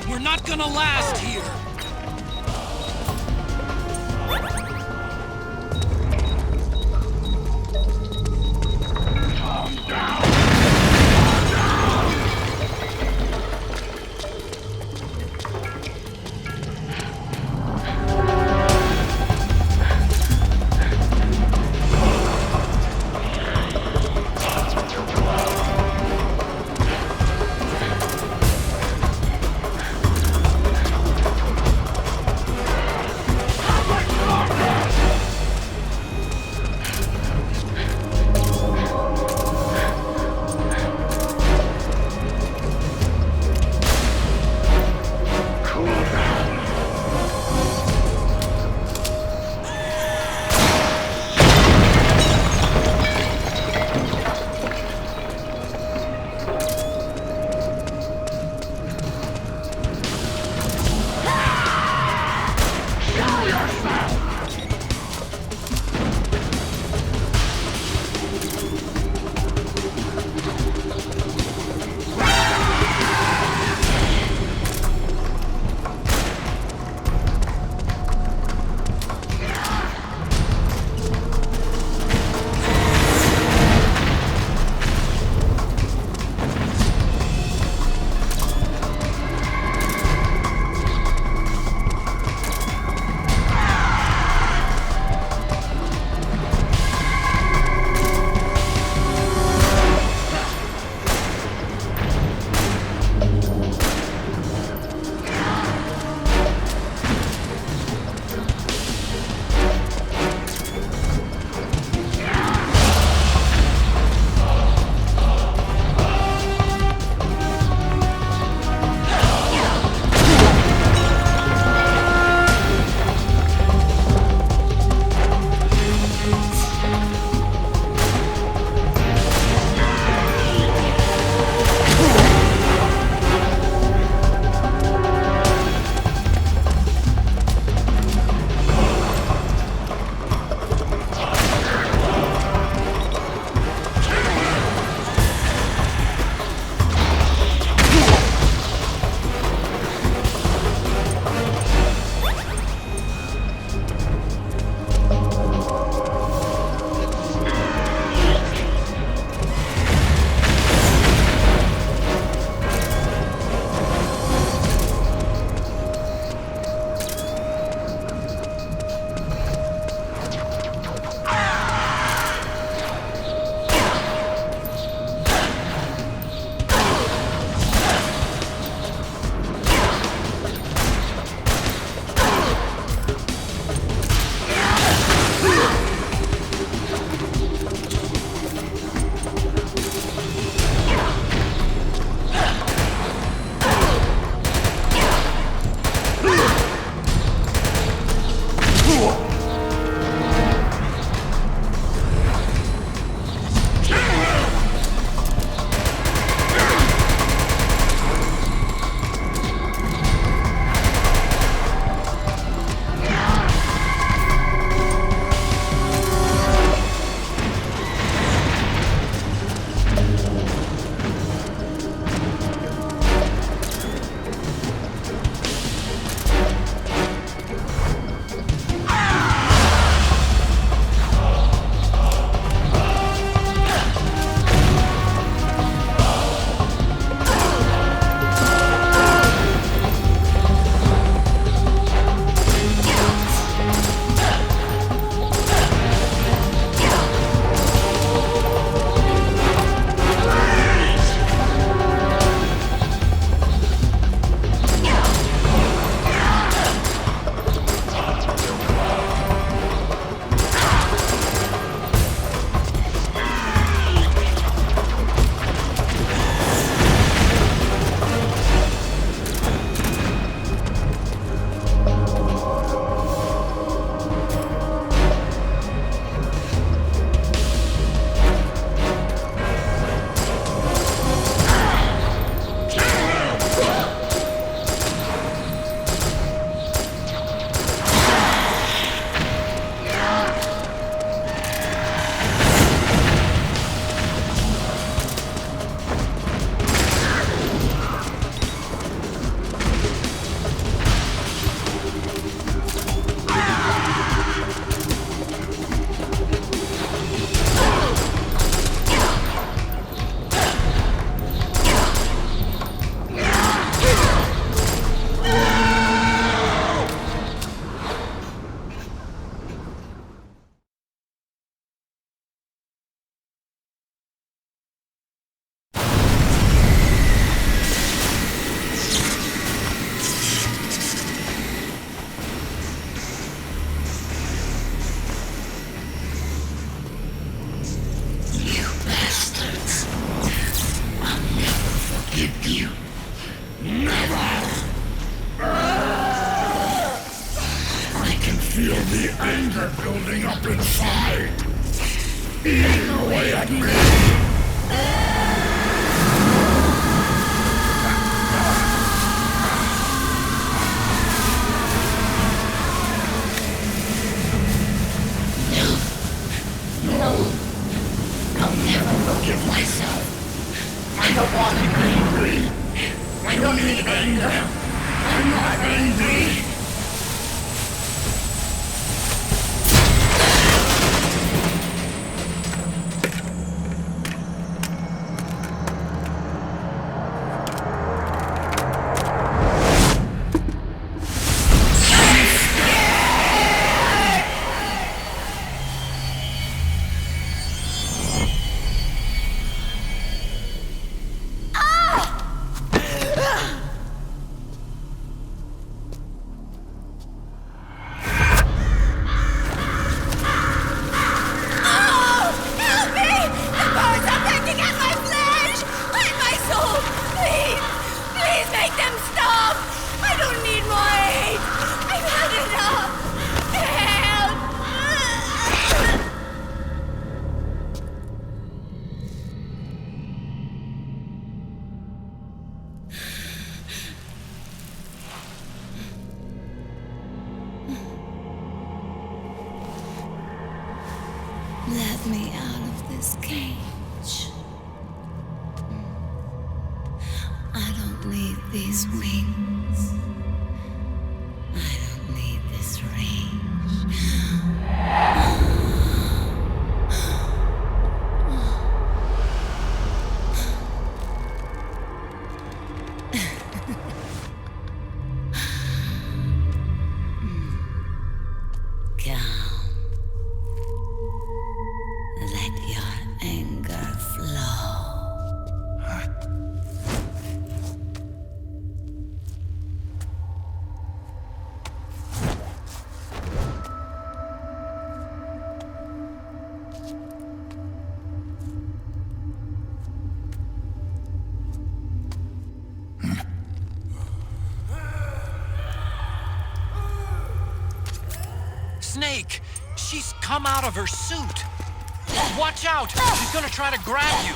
We're not gonna last here! The anger building up inside. Eating away at me. No. I'll never forgive myself. I don't want to be angry. I don't need anger. I'm not angry. Let me out of this cage. I don't need these wings. I don't need this range. Snake! She's come out of her suit! Watch out! She's gonna try to grab you!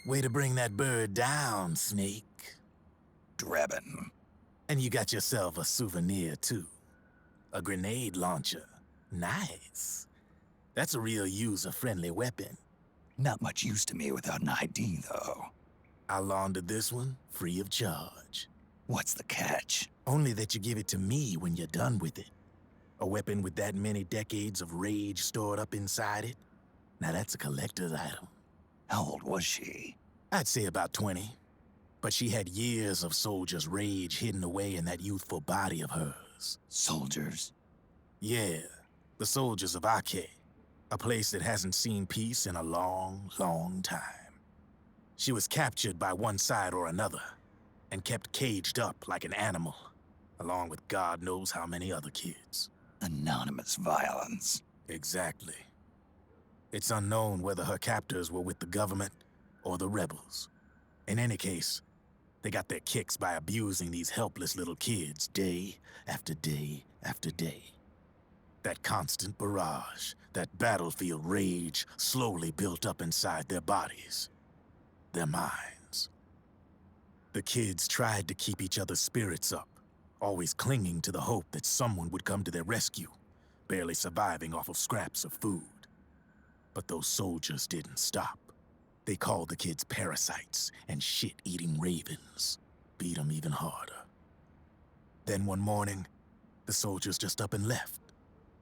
Way to bring that bird down, Snake. Drebin. And you got yourself a souvenir, too. A grenade launcher. Nice. That's a real user-friendly weapon. Not much use to me without an ID, though. I'll launder this one free of charge. What's the catch? Only that you give it to me when you're done with it. A weapon with that many decades of rage stored up inside it? Now that's a collector's item. How old was she? I'd say about 20. But she had years of soldiers' rage hidden away in that youthful body of hers. Soldiers? Yeah, the soldiers of Ake. A place that hasn't seen peace in a long, long time. She was captured by one side or another, and kept caged up like an animal, along with God knows how many other kids. Anonymous violence. Exactly. It's unknown whether her captors were with the government or the rebels. In any case, they got their kicks by abusing these helpless little kids day after day after day. That constant barrage, that battlefield rage slowly built up inside their bodies, their minds. The kids tried to keep each other's spirits up, always clinging to the hope that someone would come to their rescue, barely surviving off of scraps of food. But those soldiers didn't stop. They called the kids parasites and shit-eating ravens, beat them even harder. Then one morning, the soldiers just up and left,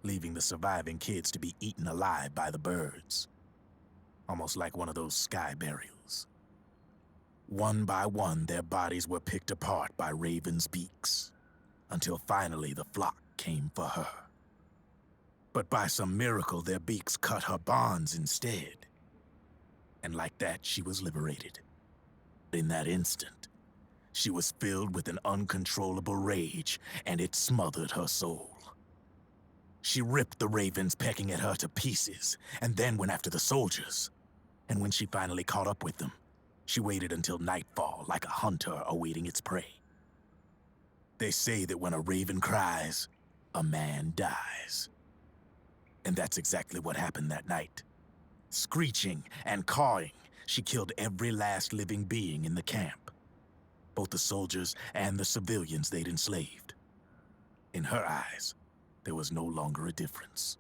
leaving the surviving kids to be eaten alive by the birds. Almost like one of those sky burials. One by one, their bodies were picked apart by ravens' beaks, until finally the flock came for her. But by some miracle, their beaks cut her bonds instead. And like that, she was liberated. In that instant, she was filled with an uncontrollable rage, and it smothered her soul. She ripped the ravens pecking at her to pieces, and then went after the soldiers. And when she finally caught up with them, she waited until nightfall like a hunter awaiting its prey. They say that when a raven cries, a man dies. And that's exactly what happened that night. Screeching and cawing, she killed every last living being in the camp. Both the soldiers and the civilians they'd enslaved. In her eyes, there was no longer a difference.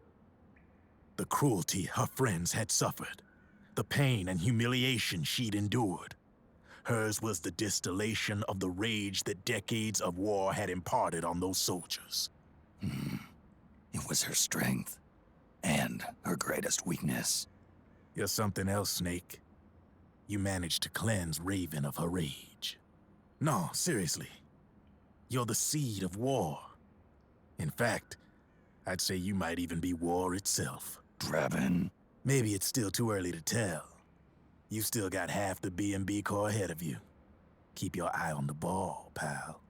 The cruelty her friends had suffered, the pain and humiliation she'd endured. Hers was the distillation of the rage that decades of war had imparted on those soldiers. It was her strength, and her greatest weakness. You're something else, Snake. You managed to cleanse Raven of her rage. No, seriously. You're the seed of war. In fact, I'd say you might even be war itself. Draven? Maybe it's still too early to tell. You still got half the B&B Corps ahead of you. Keep your eye on the ball, pal.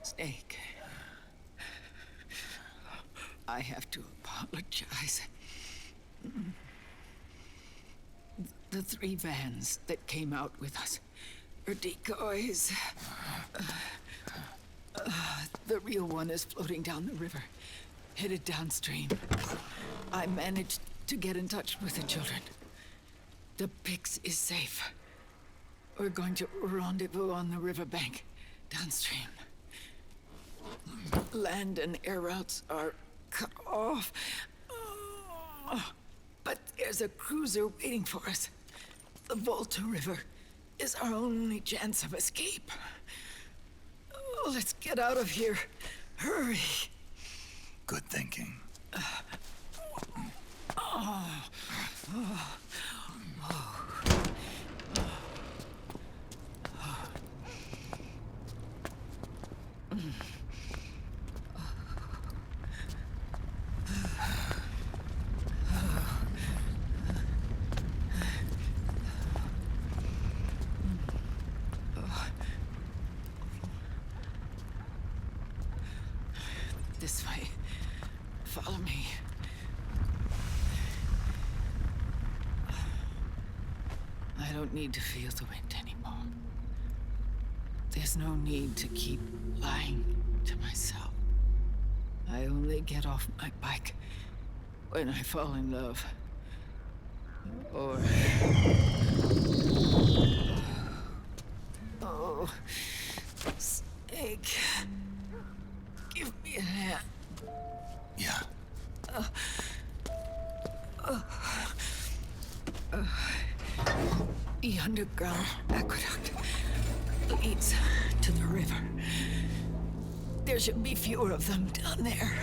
Snake, I have to apologize. The 3 vans that came out with us are decoys. The real one is floating down the river, headed downstream. I managed to get in touch with the children. The Pix is safe. We're going to rendezvous on the riverbank, downstream. Land and air routes are cut off. But there's a cruiser waiting for us. The Volta River is our only chance of escape. Let's get out of here. Hurry. Good thinking. This way. Follow me. I don't need to feel the wind anymore. There's no need to keep lying to myself. I only they get off my bike. When I fall in love. Or... Oh... Snake... Give me a hand. Yeah. The underground aqueduct leads to the river. There should be fewer of them down there.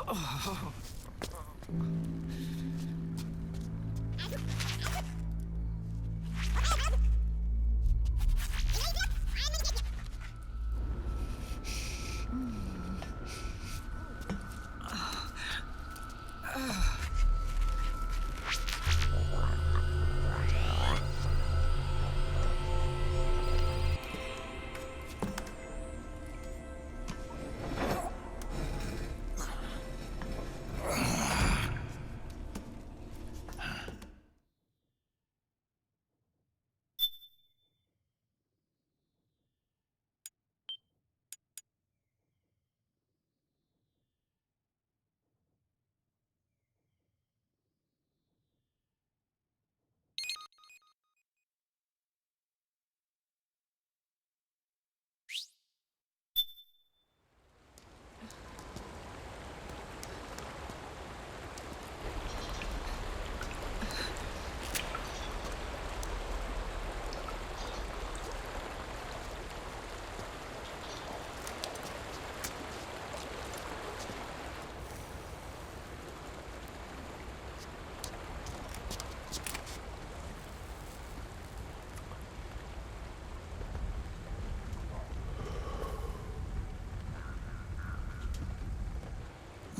Oh.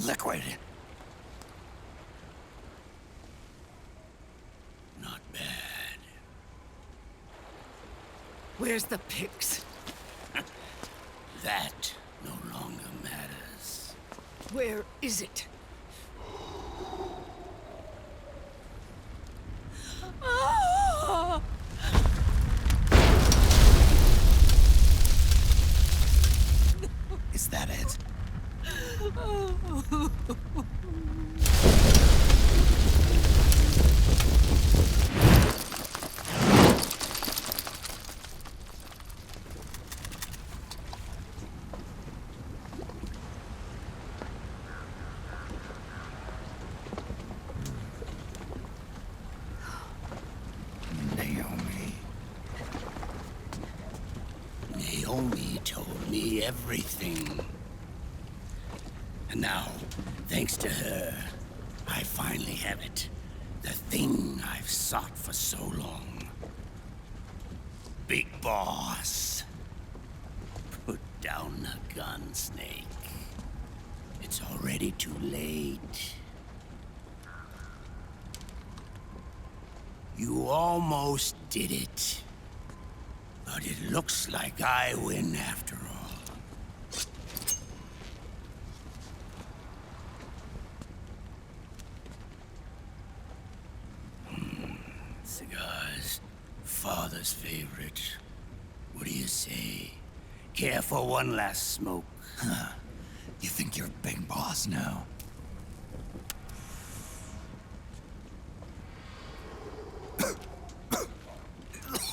Liquid. Not bad. Where's the pigs? That no longer matters. Where is it? Ah! Is that it? Naomi told me everything. And now, thanks to her, I finally have it. The thing I've sought for so long. Big Boss. Put down the gun, Snake. It's already too late. You almost did it. But it looks like I win after all. Cigars. Father's favorite. What do you say? Care for one last smoke? Huh. You think you're Big Boss now?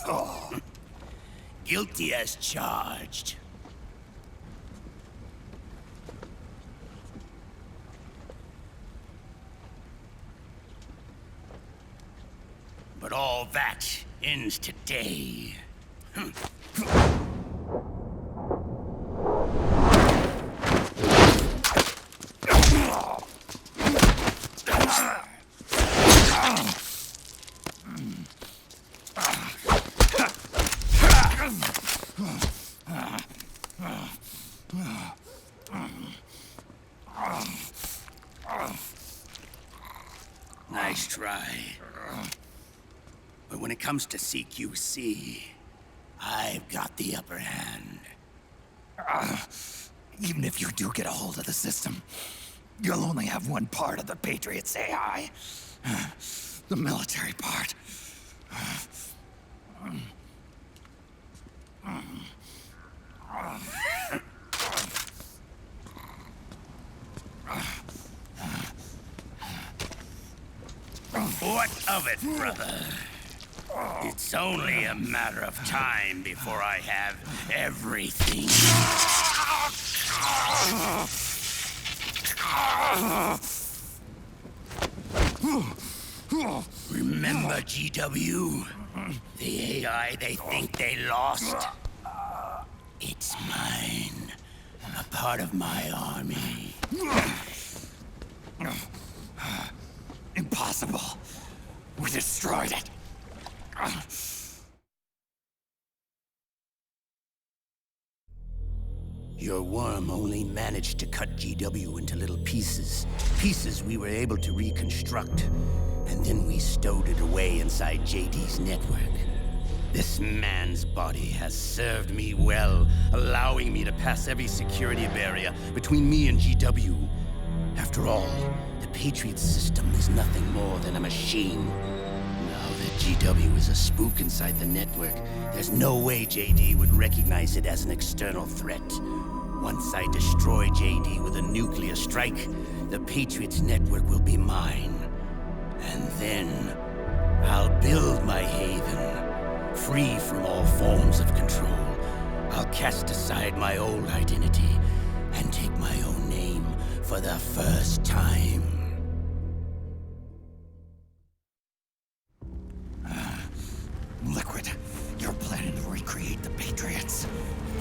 Oh. Guilty as charged. But all that ends today. Nice try. But when it comes to CQC, I've got the upper hand. Even if you do get a hold of the system, you'll only have one part of the Patriots AI. The military part. What of it, brother? It's only a matter of time before I have everything. Remember GW? The AI they think they lost? It's mine. A part of my army. Impossible. We destroyed it. Your worm only managed to cut GW into little pieces. Pieces we were able to reconstruct. And then we stowed it away inside JD's network. This man's body has served me well, allowing me to pass every security barrier between me and GW. After all, the Patriots system is nothing more than a machine. Now that GW is a spook inside the network, there's no way JD would recognize it as an external threat. Once I destroy JD with a nuclear strike, the Patriots network will be mine. And then, I'll build my haven, free from all forms of control. I'll cast aside my old identity and take my own name for the first time. Liquid, you're planning to recreate the Patriots.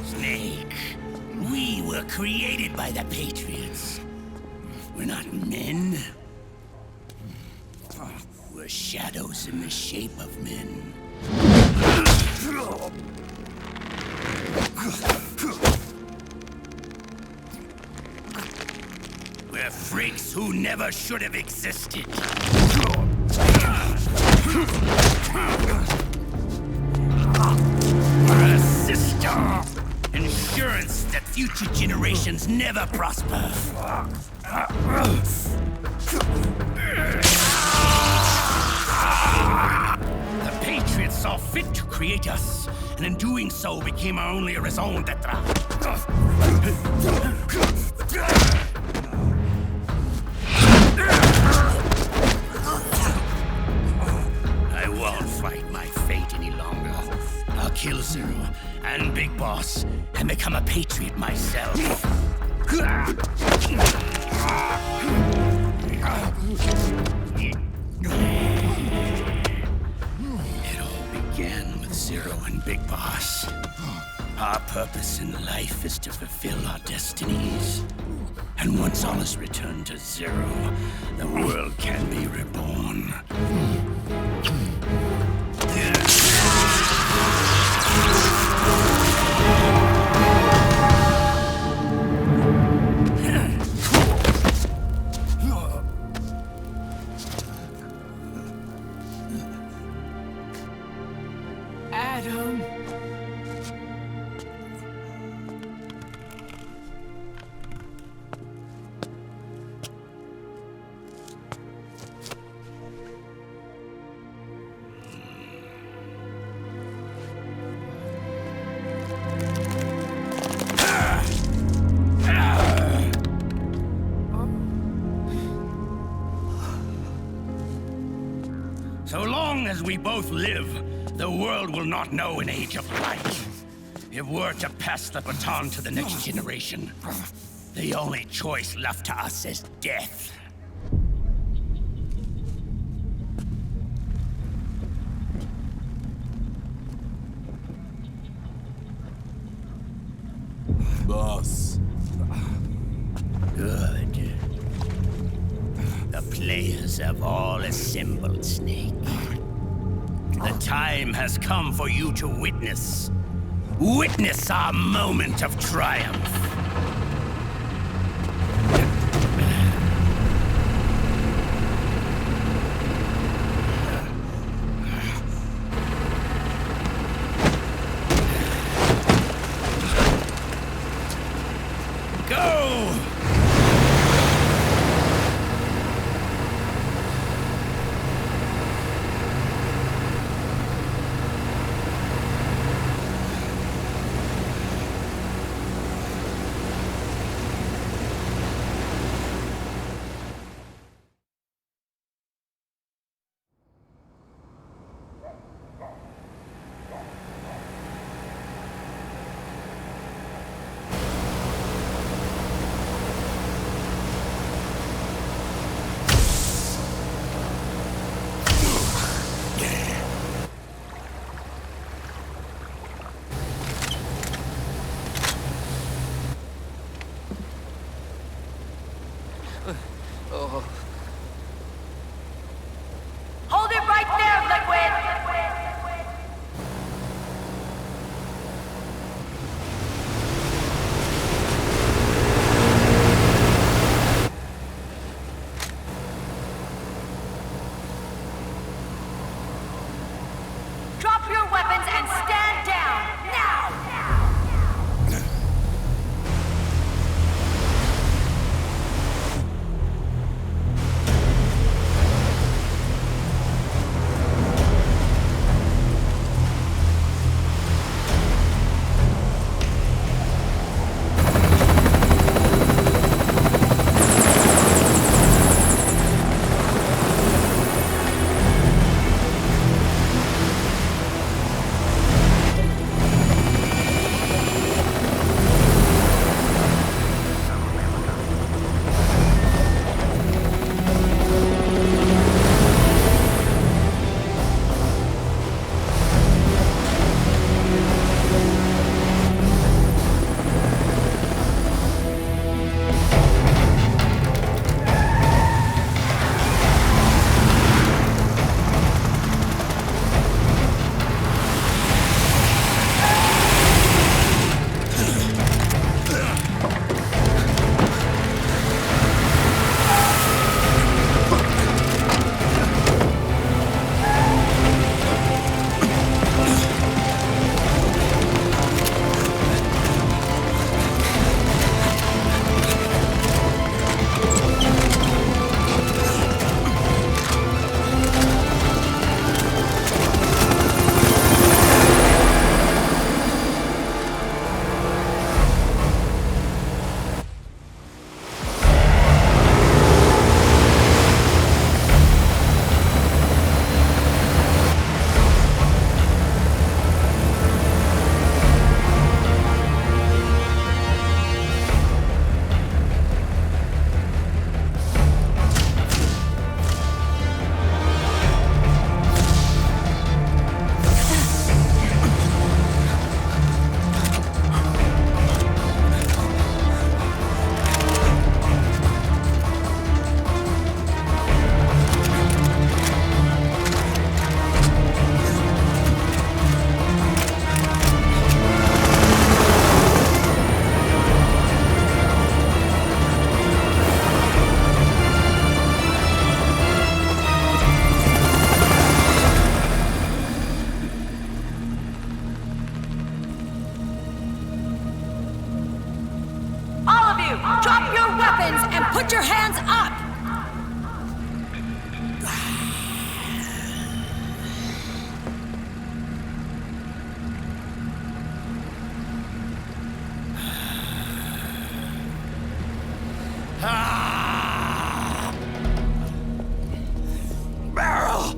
Snake, we were created by the Patriots. We're not men. We're shadows in the shape of men. We're freaks who never should have existed. We're a system. Insurance that future generations never prosper. The Patriots saw fit to create us, and in doing so became our only raison d'etre. I won't fight my fate any longer. I'll kill Zero and Big Boss and become a Patriot myself. It all began with Zero and Big Boss. Our purpose in life is to fulfill our destinies. And once all is returned to Zero, the world can be reborn. Adam. So long as we both live, the world will not know an age of light. If we're to pass the baton to the next generation, the only choice left to us is death. Boss. Good. The players have all assembled, Snake. The time has come for you to witness our moment of triumph. Go! Drop your weapons and put your hands up! Barrel!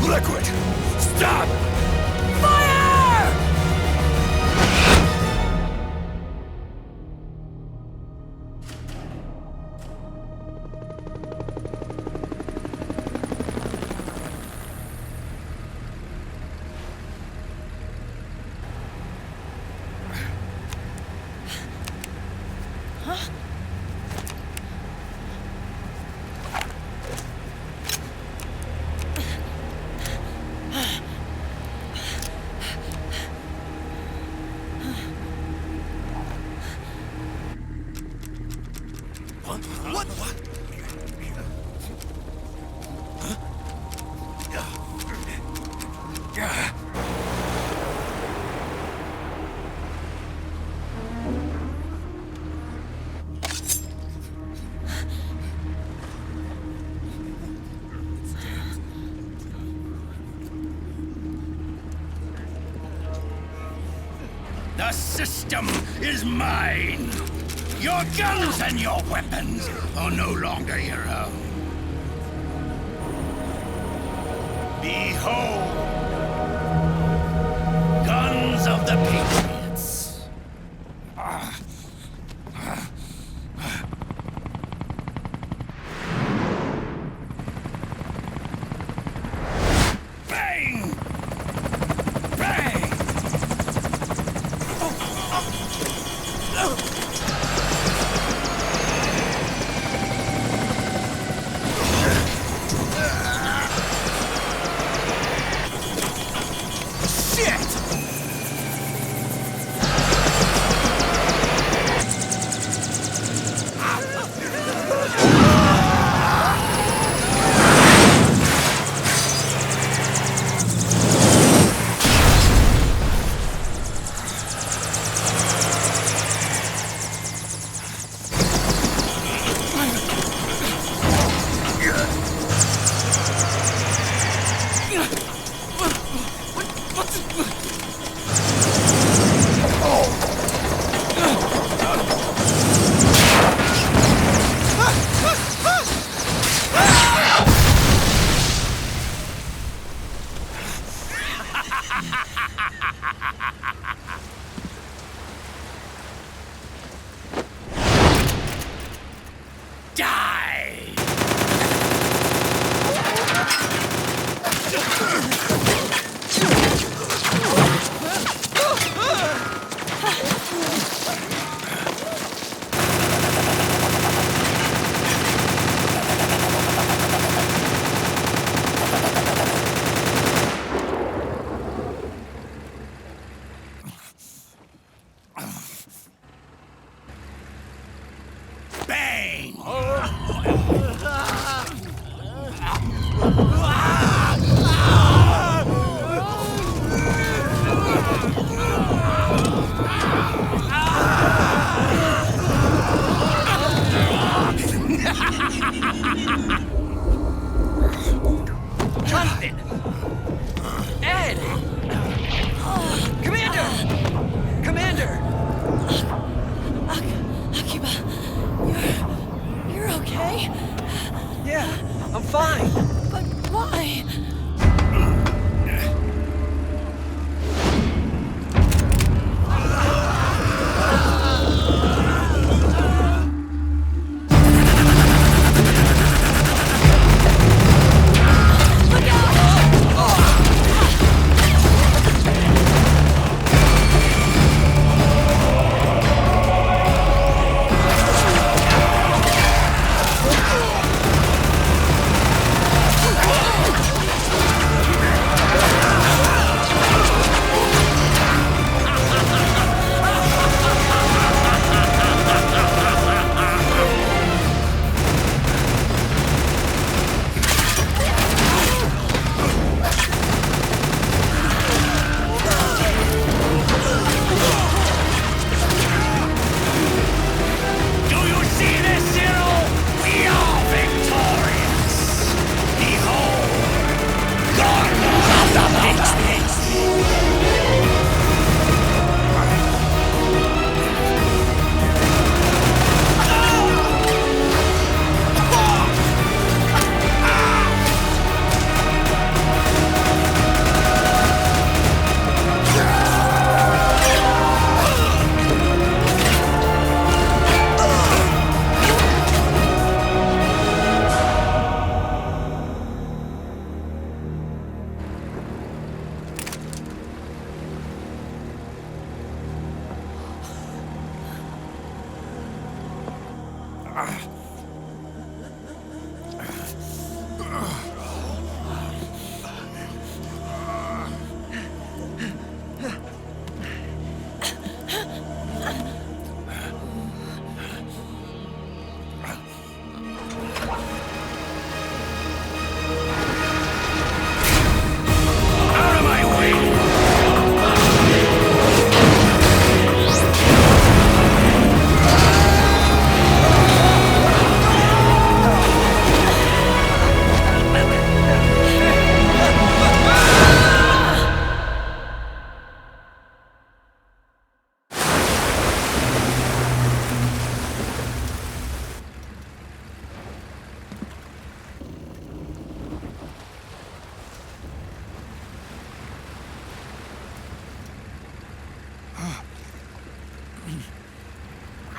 Liquid! Stop! Fire! The system is mine. Your guns and your weapons are no longer your own. Behold, guns of the Patriots. Bang! Bang!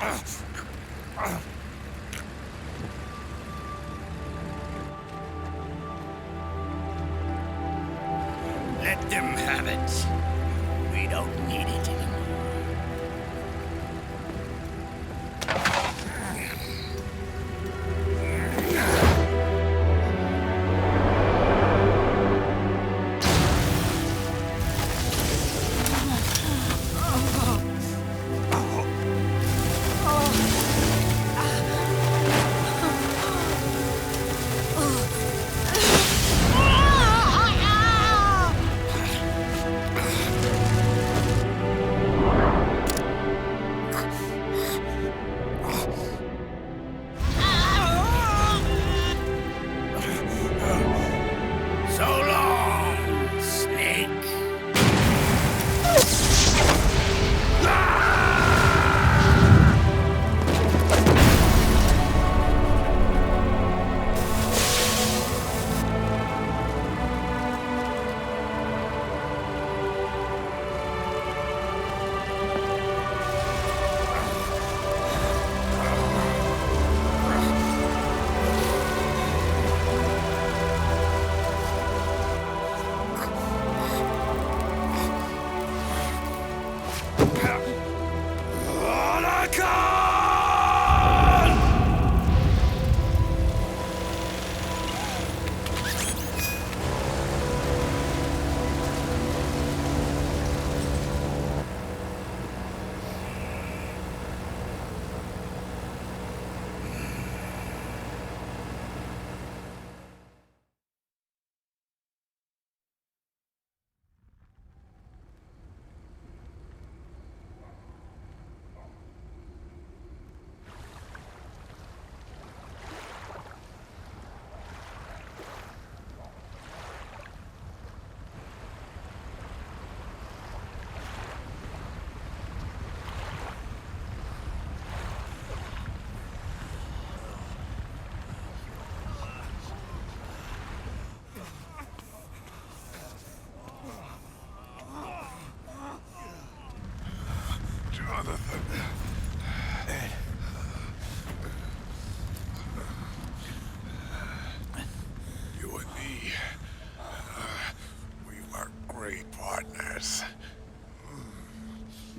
Let them have it. We don't need it anymore.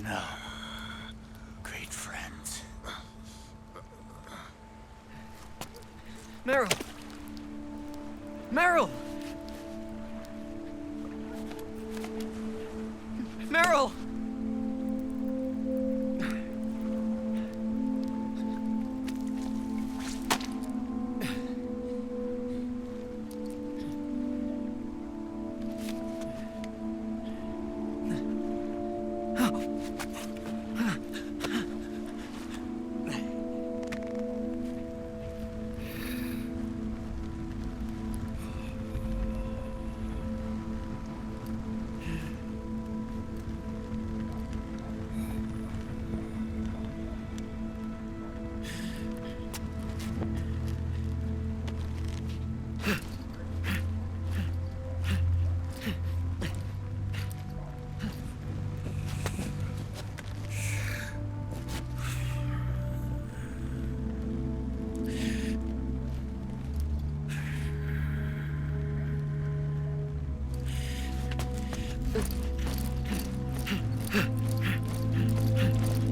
No. Great friends. Meryl! Meryl! Meryl!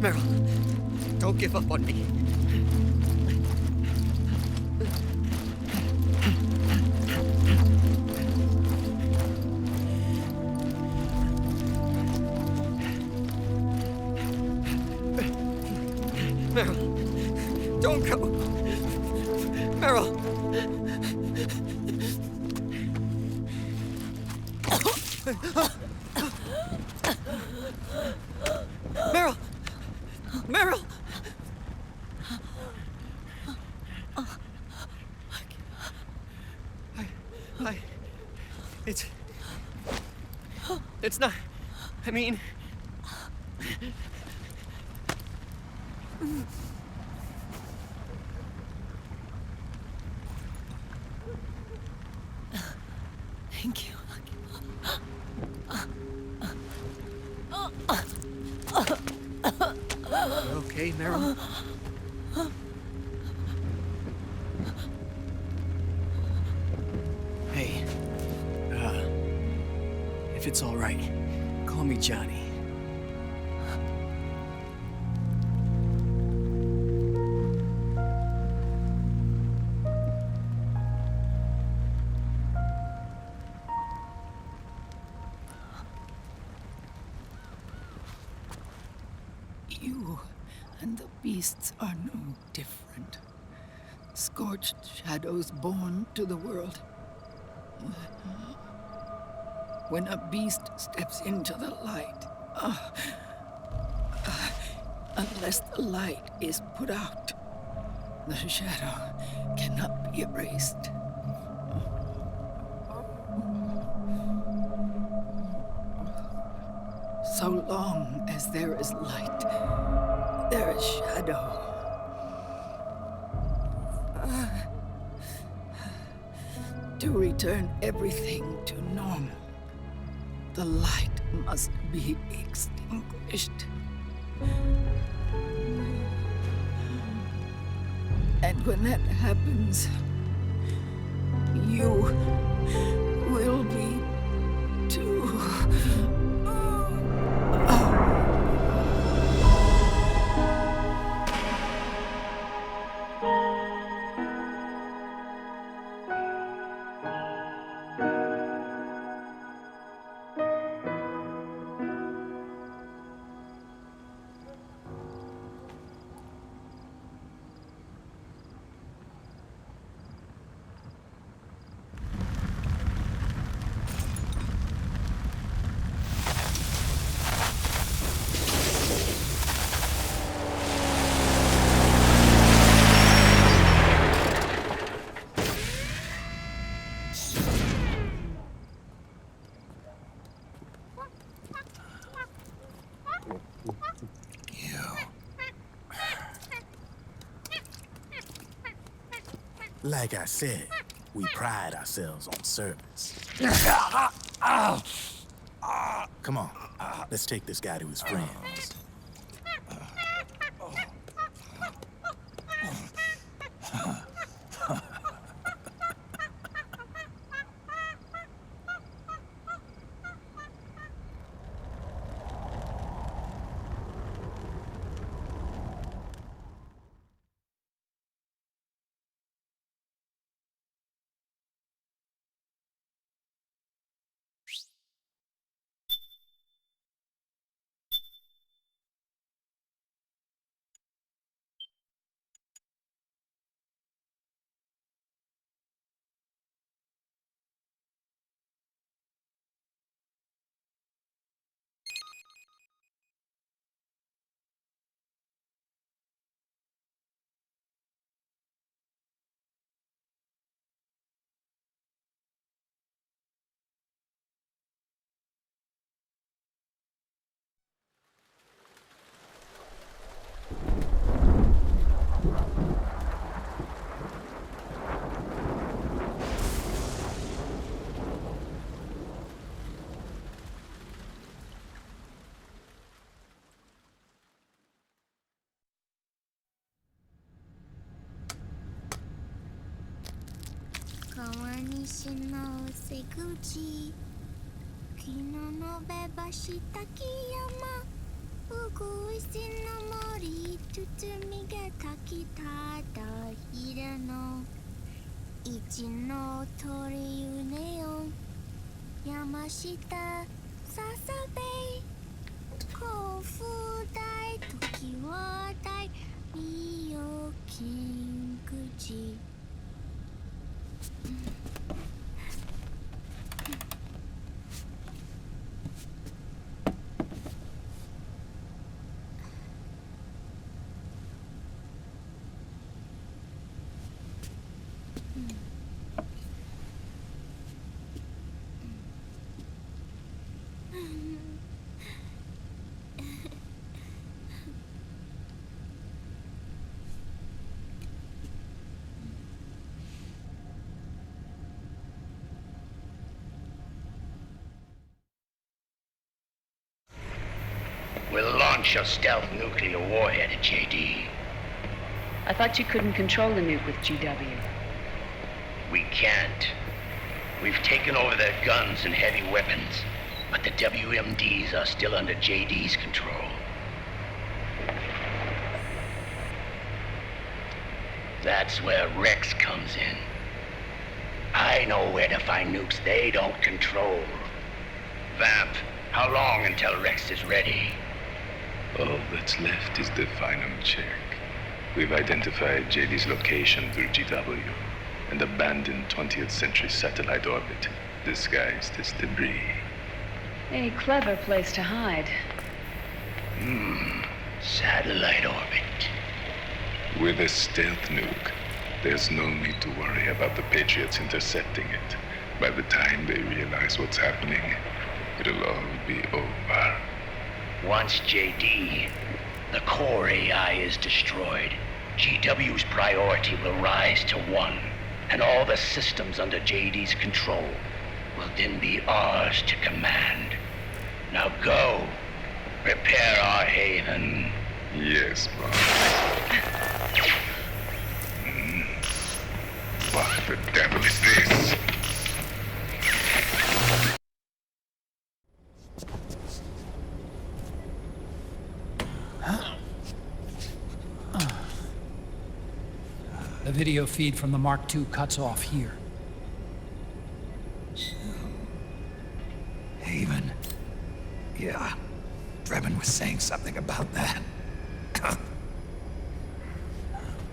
Meryl, don't give up on me. Meryl, don't go. Meryl. Meryl! Meryl! It's not... I mean... Thank you. Okay. okay, Meryl? Hey, if it's all right, call me Johnny. You and the beasts are no different. Scorched shadows born to the world. When a beast steps into the light, unless the light is put out, the shadow cannot be erased. So long as there is light, there is shadow. To return everything to normal, the light must be extinguished. And when that happens, you will be too. Like I said, we pride ourselves on service. Come on, let's take this guy to his friends. We'll launch launch a stealth nuclear warhead at JD. I thought you couldn't control the nuke with GW. We can't. We've taken over their guns and heavy weapons, but the WMDs are still under JD's control. That's where Rex comes in. I know where to find nukes they don't control. Vamp, how long until Rex is ready? All that's left is the final check. We've identified JD's location through GW, an abandoned 20th century satellite orbit, disguised as debris. A clever place to hide. Satellite orbit. With a stealth nuke, there's no need to worry about the Patriots intercepting it. By the time they realize what's happening, it'll all be over. Once JD, the core AI, is destroyed, GW's priority will rise to 1, and all the systems under JD's control will then be ours to command. Now go, prepare our haven. Yes, boss. What the devil is this? The video feed from the Mark II cuts off here. Haven. Yeah. Drebin was saying something about that.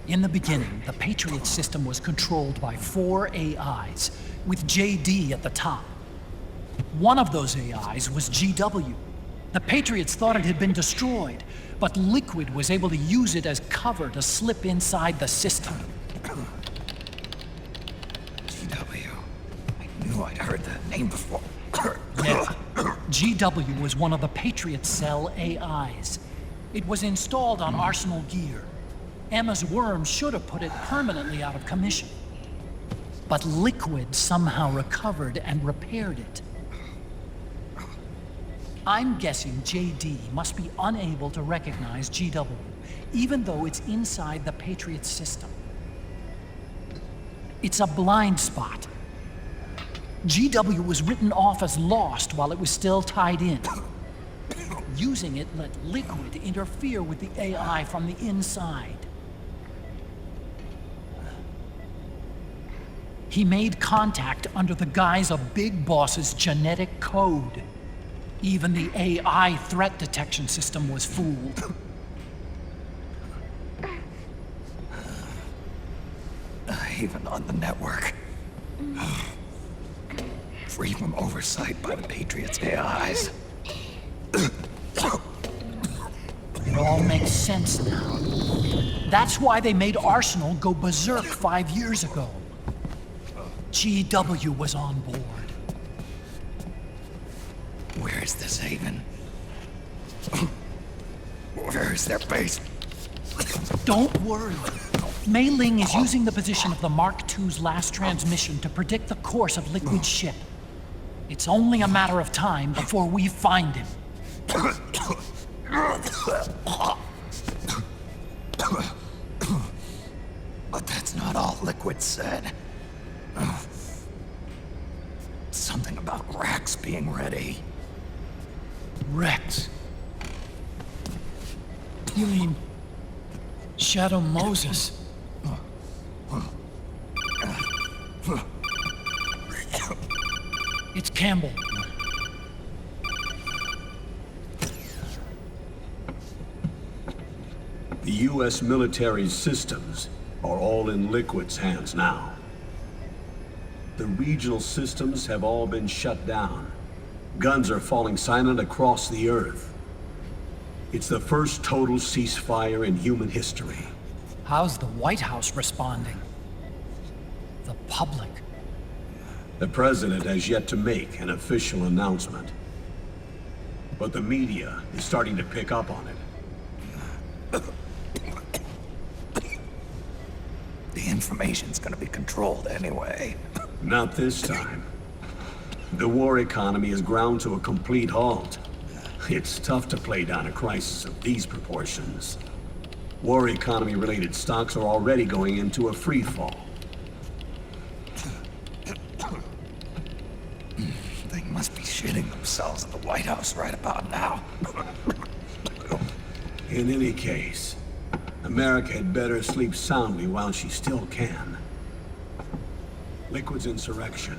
In the beginning, the Patriot system was controlled by 4 AIs, with JD at the top. One of those AIs was GW. The Patriots thought it had been destroyed, but Liquid was able to use it as cover to slip inside the system. GW. I knew I'd heard that name before. Yeah. GW was one of the Patriot Cell AIs. It was installed on Arsenal gear. Emma's worm should have put it permanently out of commission. But Liquid somehow recovered and repaired it. I'm guessing JD must be unable to recognize GW, even though it's inside the Patriot system. It's a blind spot. GW was written off as lost while it was still tied in. Using it let Liquid interfere with the AI from the inside. He made contact under the guise of Big Boss's genetic code. Even the AI threat detection system was fooled. Even on the network. Free from oversight by the Patriots' AIs. It all makes sense now. That's why they made Arsenal go berserk 5 years ago. GW was on board. Where is this haven? Where is their base? Don't worry. Mei Ling is using the position of the Mark II's last transmission to predict the course of Liquid's ship. It's only a matter of time before we find him. But that's not all Liquid said. Something about Rex being ready. Rex? You mean Shadow Moses? It's Campbell. The U.S. military's systems are all in Liquid's hands now. The regional systems have all been shut down. Guns are falling silent across the Earth. It's the first total ceasefire in human history. How's the White House responding? The public? The president has yet to make an official announcement. But the media is starting to pick up on it. The information's gonna be controlled anyway. Not this time. The war economy is ground to a complete halt. It's tough to play down a crisis of these proportions. War economy-related stocks are already going into a free fall. They must be shitting themselves at the White House right about now. In any case, America had better sleep soundly while she still can. Liquid's insurrection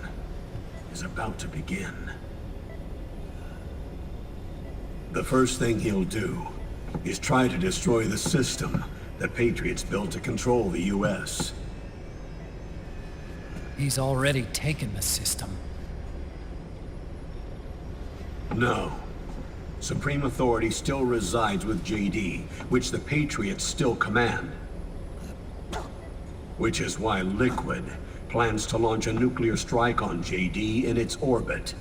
is about to begin. The first thing he'll do is try to destroy the system that Patriots built to control the U.S. He's already taken the system. No. Supreme authority still resides with JD, which the Patriots still command. Which is why Liquid plans to launch a nuclear strike on JD in its orbit.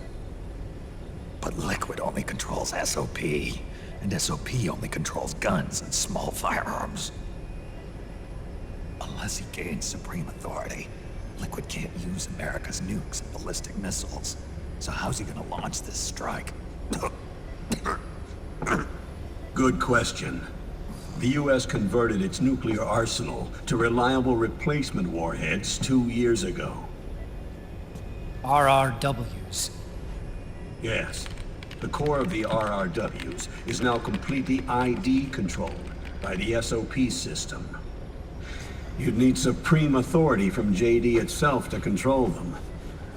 But Liquid only controls SOP, and SOP only controls guns and small firearms. Unless he gains supreme authority, Liquid can't use America's nukes and ballistic missiles. So how's he gonna launch this strike? Good question. The U.S. converted its nuclear arsenal to reliable replacement warheads 2 years ago. RRWs. Yes. The core of the RRWs is now completely ID controlled by the SOP system. You'd need supreme authority from JD itself to control them,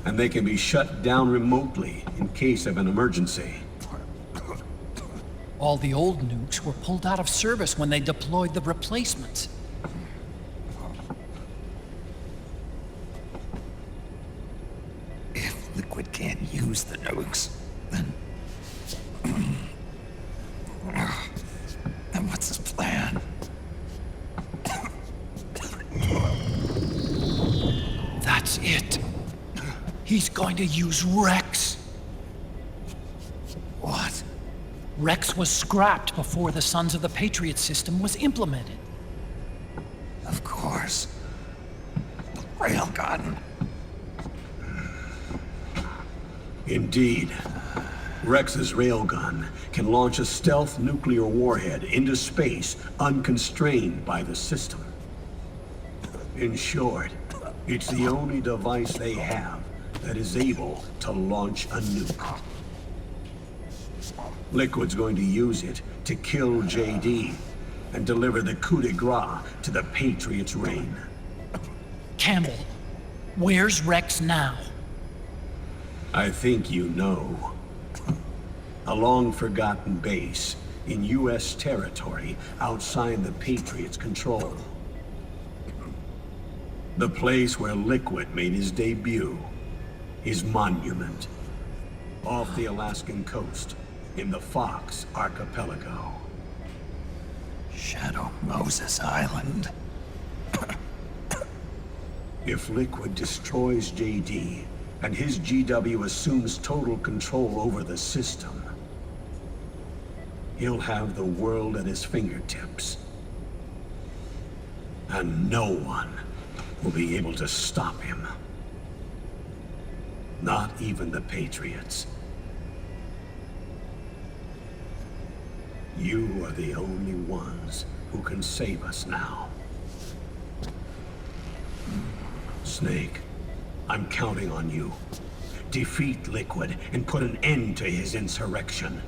and they can be shut down remotely in case of an emergency. All the old nukes were pulled out of service when they deployed the replacements. If Liquid can't use the nukes, then what's his plan? That's it. He's going to use Rex. What? Rex was scrapped before the Sons of the Patriot system was implemented. Of course. The railgun. Indeed. Rex's railgun can launch a stealth nuclear warhead into space unconstrained by the system. In short, it's the only device they have that is able to launch a nuke. Liquid's going to use it to kill JD and deliver the coup de grace to the Patriots' reign. Campbell, where's Rex now? I think you know. A long-forgotten base in U.S. territory outside the Patriots' control. The place where Liquid made his debut, his monument, off the Alaskan coast in the Fox Archipelago. Shadow Moses Island. If Liquid destroys JD and his GW assumes total control over the system, he'll have the world at his fingertips. And no one will be able to stop him. Not even the Patriots. You are the only ones who can save us now. Snake, I'm counting on you. Defeat Liquid and put an end to his insurrection.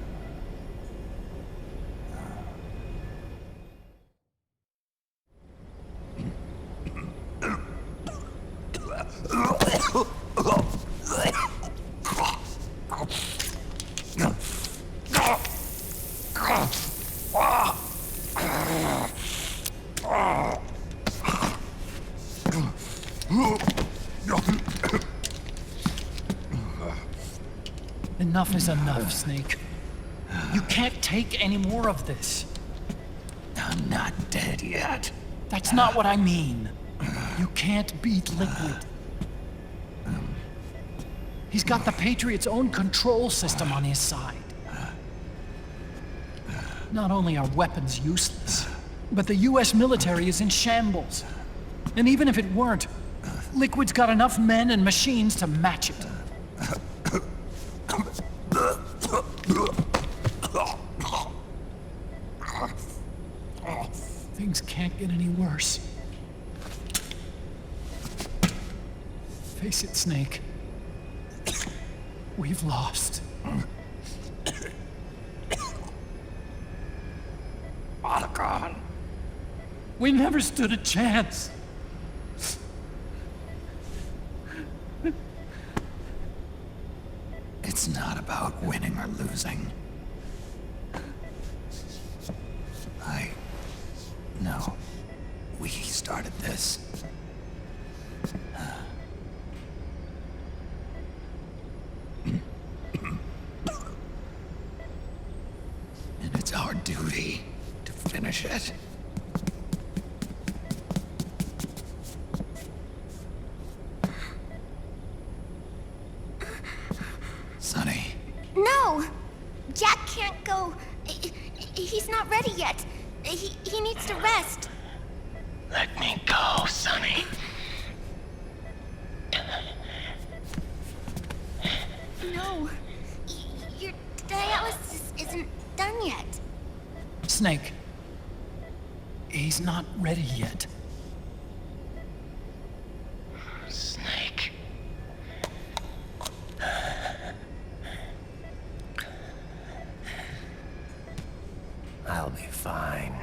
Enough is enough, Snake. You can't take any more of this. I'm not dead yet. That's not what I mean. You can't beat Liquid. He's got the Patriots' own control system on his side. Not only are weapons useless, but the U.S. military is in shambles. And even if it weren't, Liquid's got enough men and machines to match it. get any worse. Face it, Snake. We've lost. Otacon. We never stood a chance. It's not about winning or losing. No. We started this. And it's our duty to finish it. Sonny. No! Jack can't go. He's not ready yet. He needs to rest. Let me go, Sonny. No. Your dialysis isn't done yet. Snake. He's not ready yet. Snake. I'll be fine.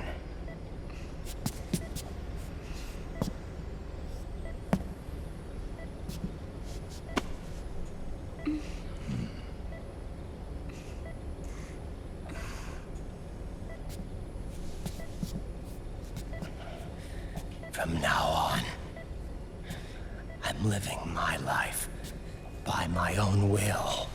From now on, I'm living my life by my own will.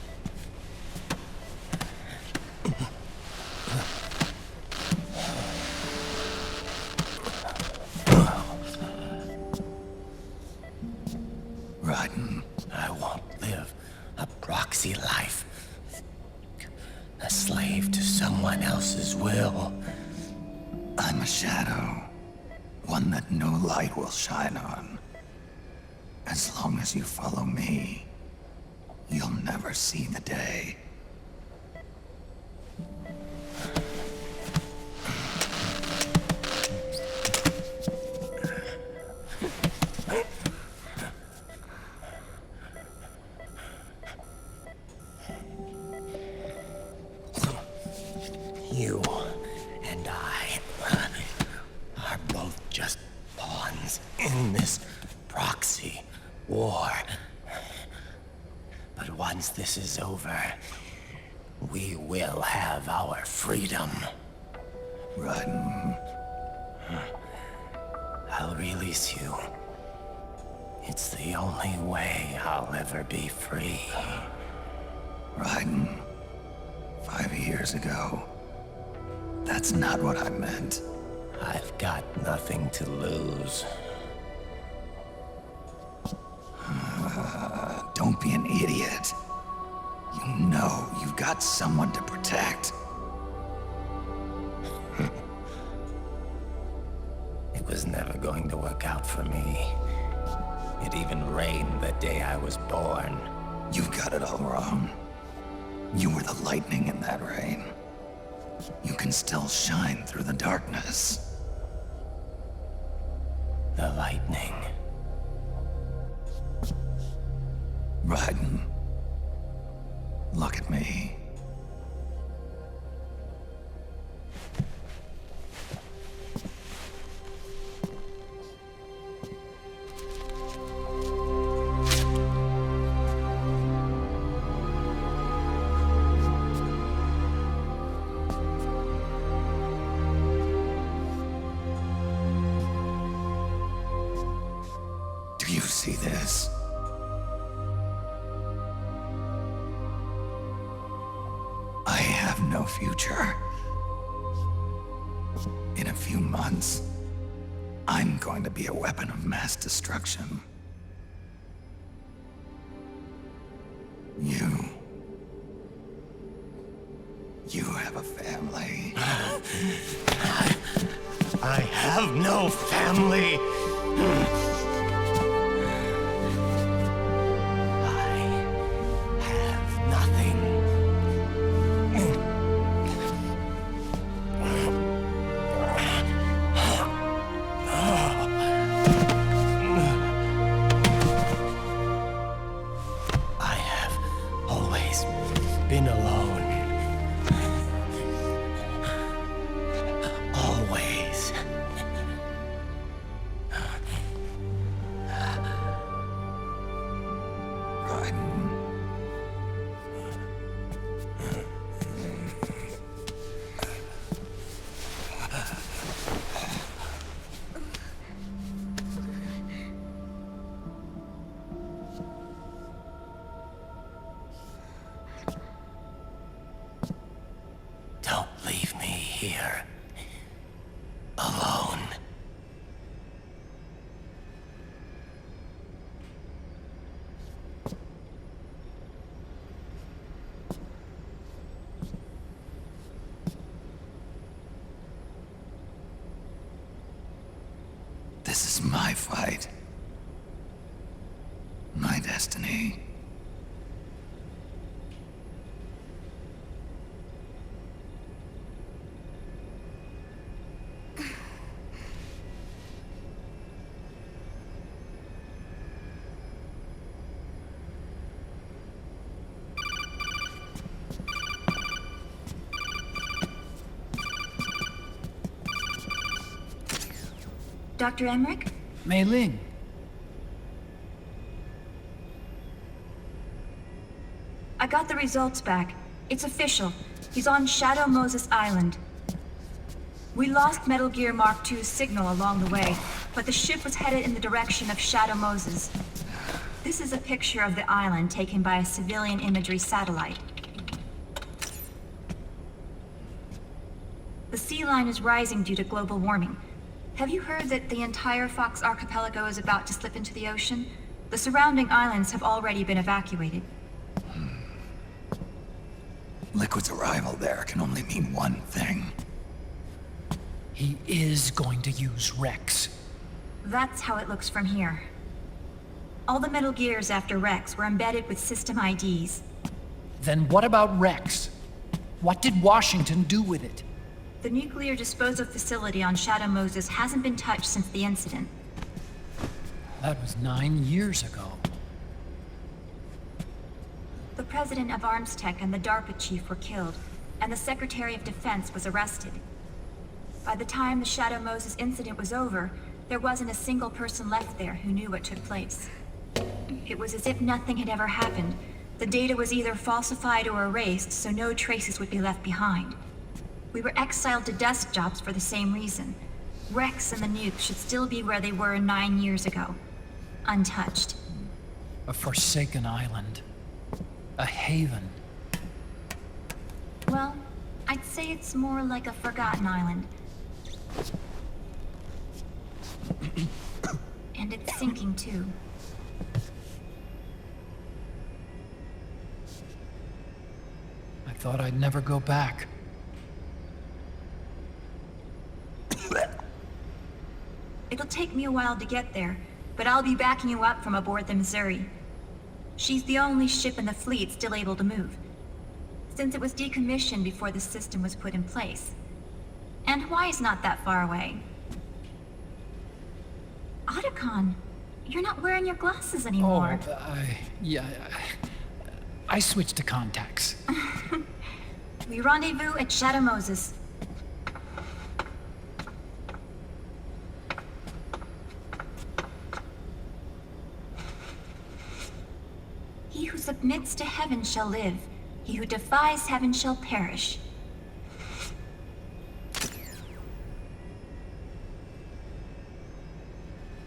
Raiden. I won't live a proxy life. A slave to someone else's will. I'm a shadow. One that no light will shine on. As long as you follow me, you'll never see the day. You and I are both just pawns in this proxy war. But once this is over, we will have our freedom. Raiden. I'll release you. It's the only way I'll ever be free. Raiden. 5 years ago. That's not what I meant. I've got nothing to lose. Don't be an idiot. You know you've got someone to protect. It was never going to work out for me. It even rained the day I was born. You've got it all wrong. You were the lightning in that rain. You can still shine through the darkness. The lightning. Raiden. Look at me. Do you see this? I have no future. In a few months, I'm going to be a weapon of mass destruction. You have a family. I have no family. here. Alone. This is my fight. My destiny. Dr. Emmerich? Mei Ling. I got the results back. It's official. He's on Shadow Moses Island. We lost Metal Gear Mark II's signal along the way, but the ship was headed in the direction of Shadow Moses. This is a picture of the island taken by a civilian imagery satellite. The sea line is rising due to global warming. Have you heard that the entire Fox Archipelago is about to slip into the ocean? The surrounding islands have already been evacuated. Liquid's arrival there can only mean one thing. He is going to use Rex. That's how it looks from here. All the Metal Gears after Rex were embedded with system IDs. Then what about Rex? What did Washington do with it? The nuclear disposal facility on Shadow Moses hasn't been touched since the incident. That was 9 years ago. The president of Armstech and the DARPA chief were killed, and the Secretary of Defense was arrested. By the time the Shadow Moses incident was over, there wasn't a single person left there who knew what took place. It was as if nothing had ever happened. The data was either falsified or erased, so no traces would be left behind. We were exiled to desk jobs for the same reason. Rex and the nuke should still be where they were 9 years ago. Untouched. A forsaken island. A haven. Well, I'd say it's more like a forgotten island. And it's sinking too. I thought I'd never go back. It'll take me a while to get there, but I'll be backing you up from aboard the Missouri. She's the only ship in the fleet still able to move, since it was decommissioned before the system was put in place. And Hawaii's not that far away. Otacon, you're not wearing your glasses anymore. I switched to contacts. We rendezvous at Shadow Moses. He who submits to heaven shall live. He who defies heaven shall perish.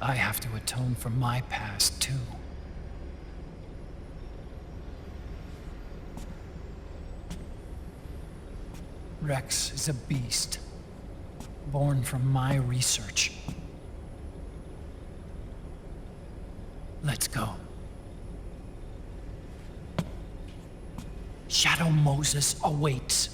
I have to atone for my past, too. Rex is a beast, born from my research. Let's go. Shadow Moses awaits.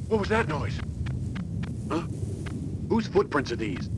What was that noise? Huh? Whose footprints are these?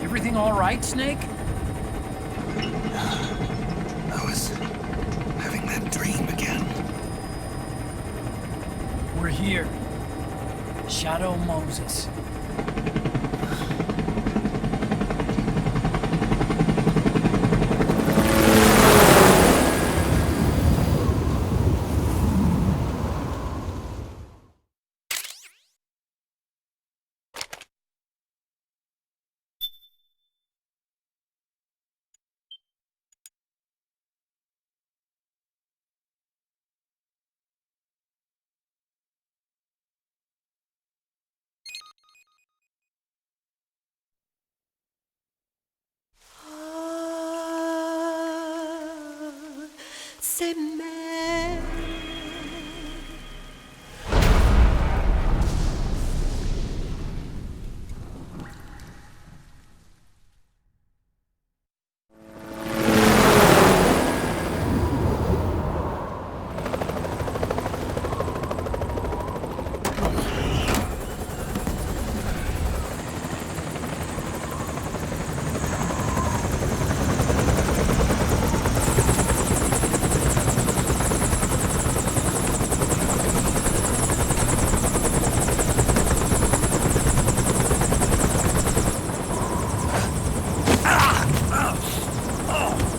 Everything all right, Snake? I was having that dream again. We're here. Shadow Moses.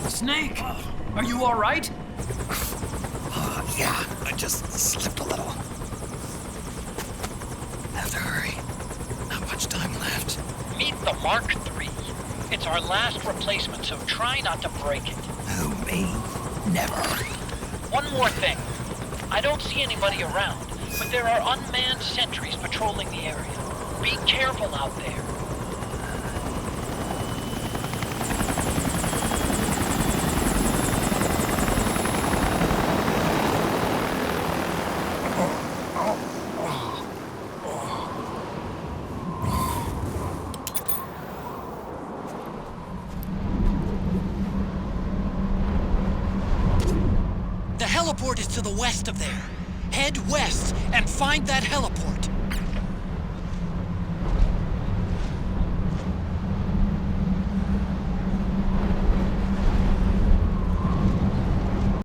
Snake, are you all right? Yeah, I just slipped a little. Have to hurry. Not much time left. Meet the Mark III. It's our last replacement, so try not to break it. Who, me? Never. One more thing. I don't see anybody around, but there are unmanned sentries patrolling the area. Be careful out there. The heliport is to the west of there. Head west and find that heliport.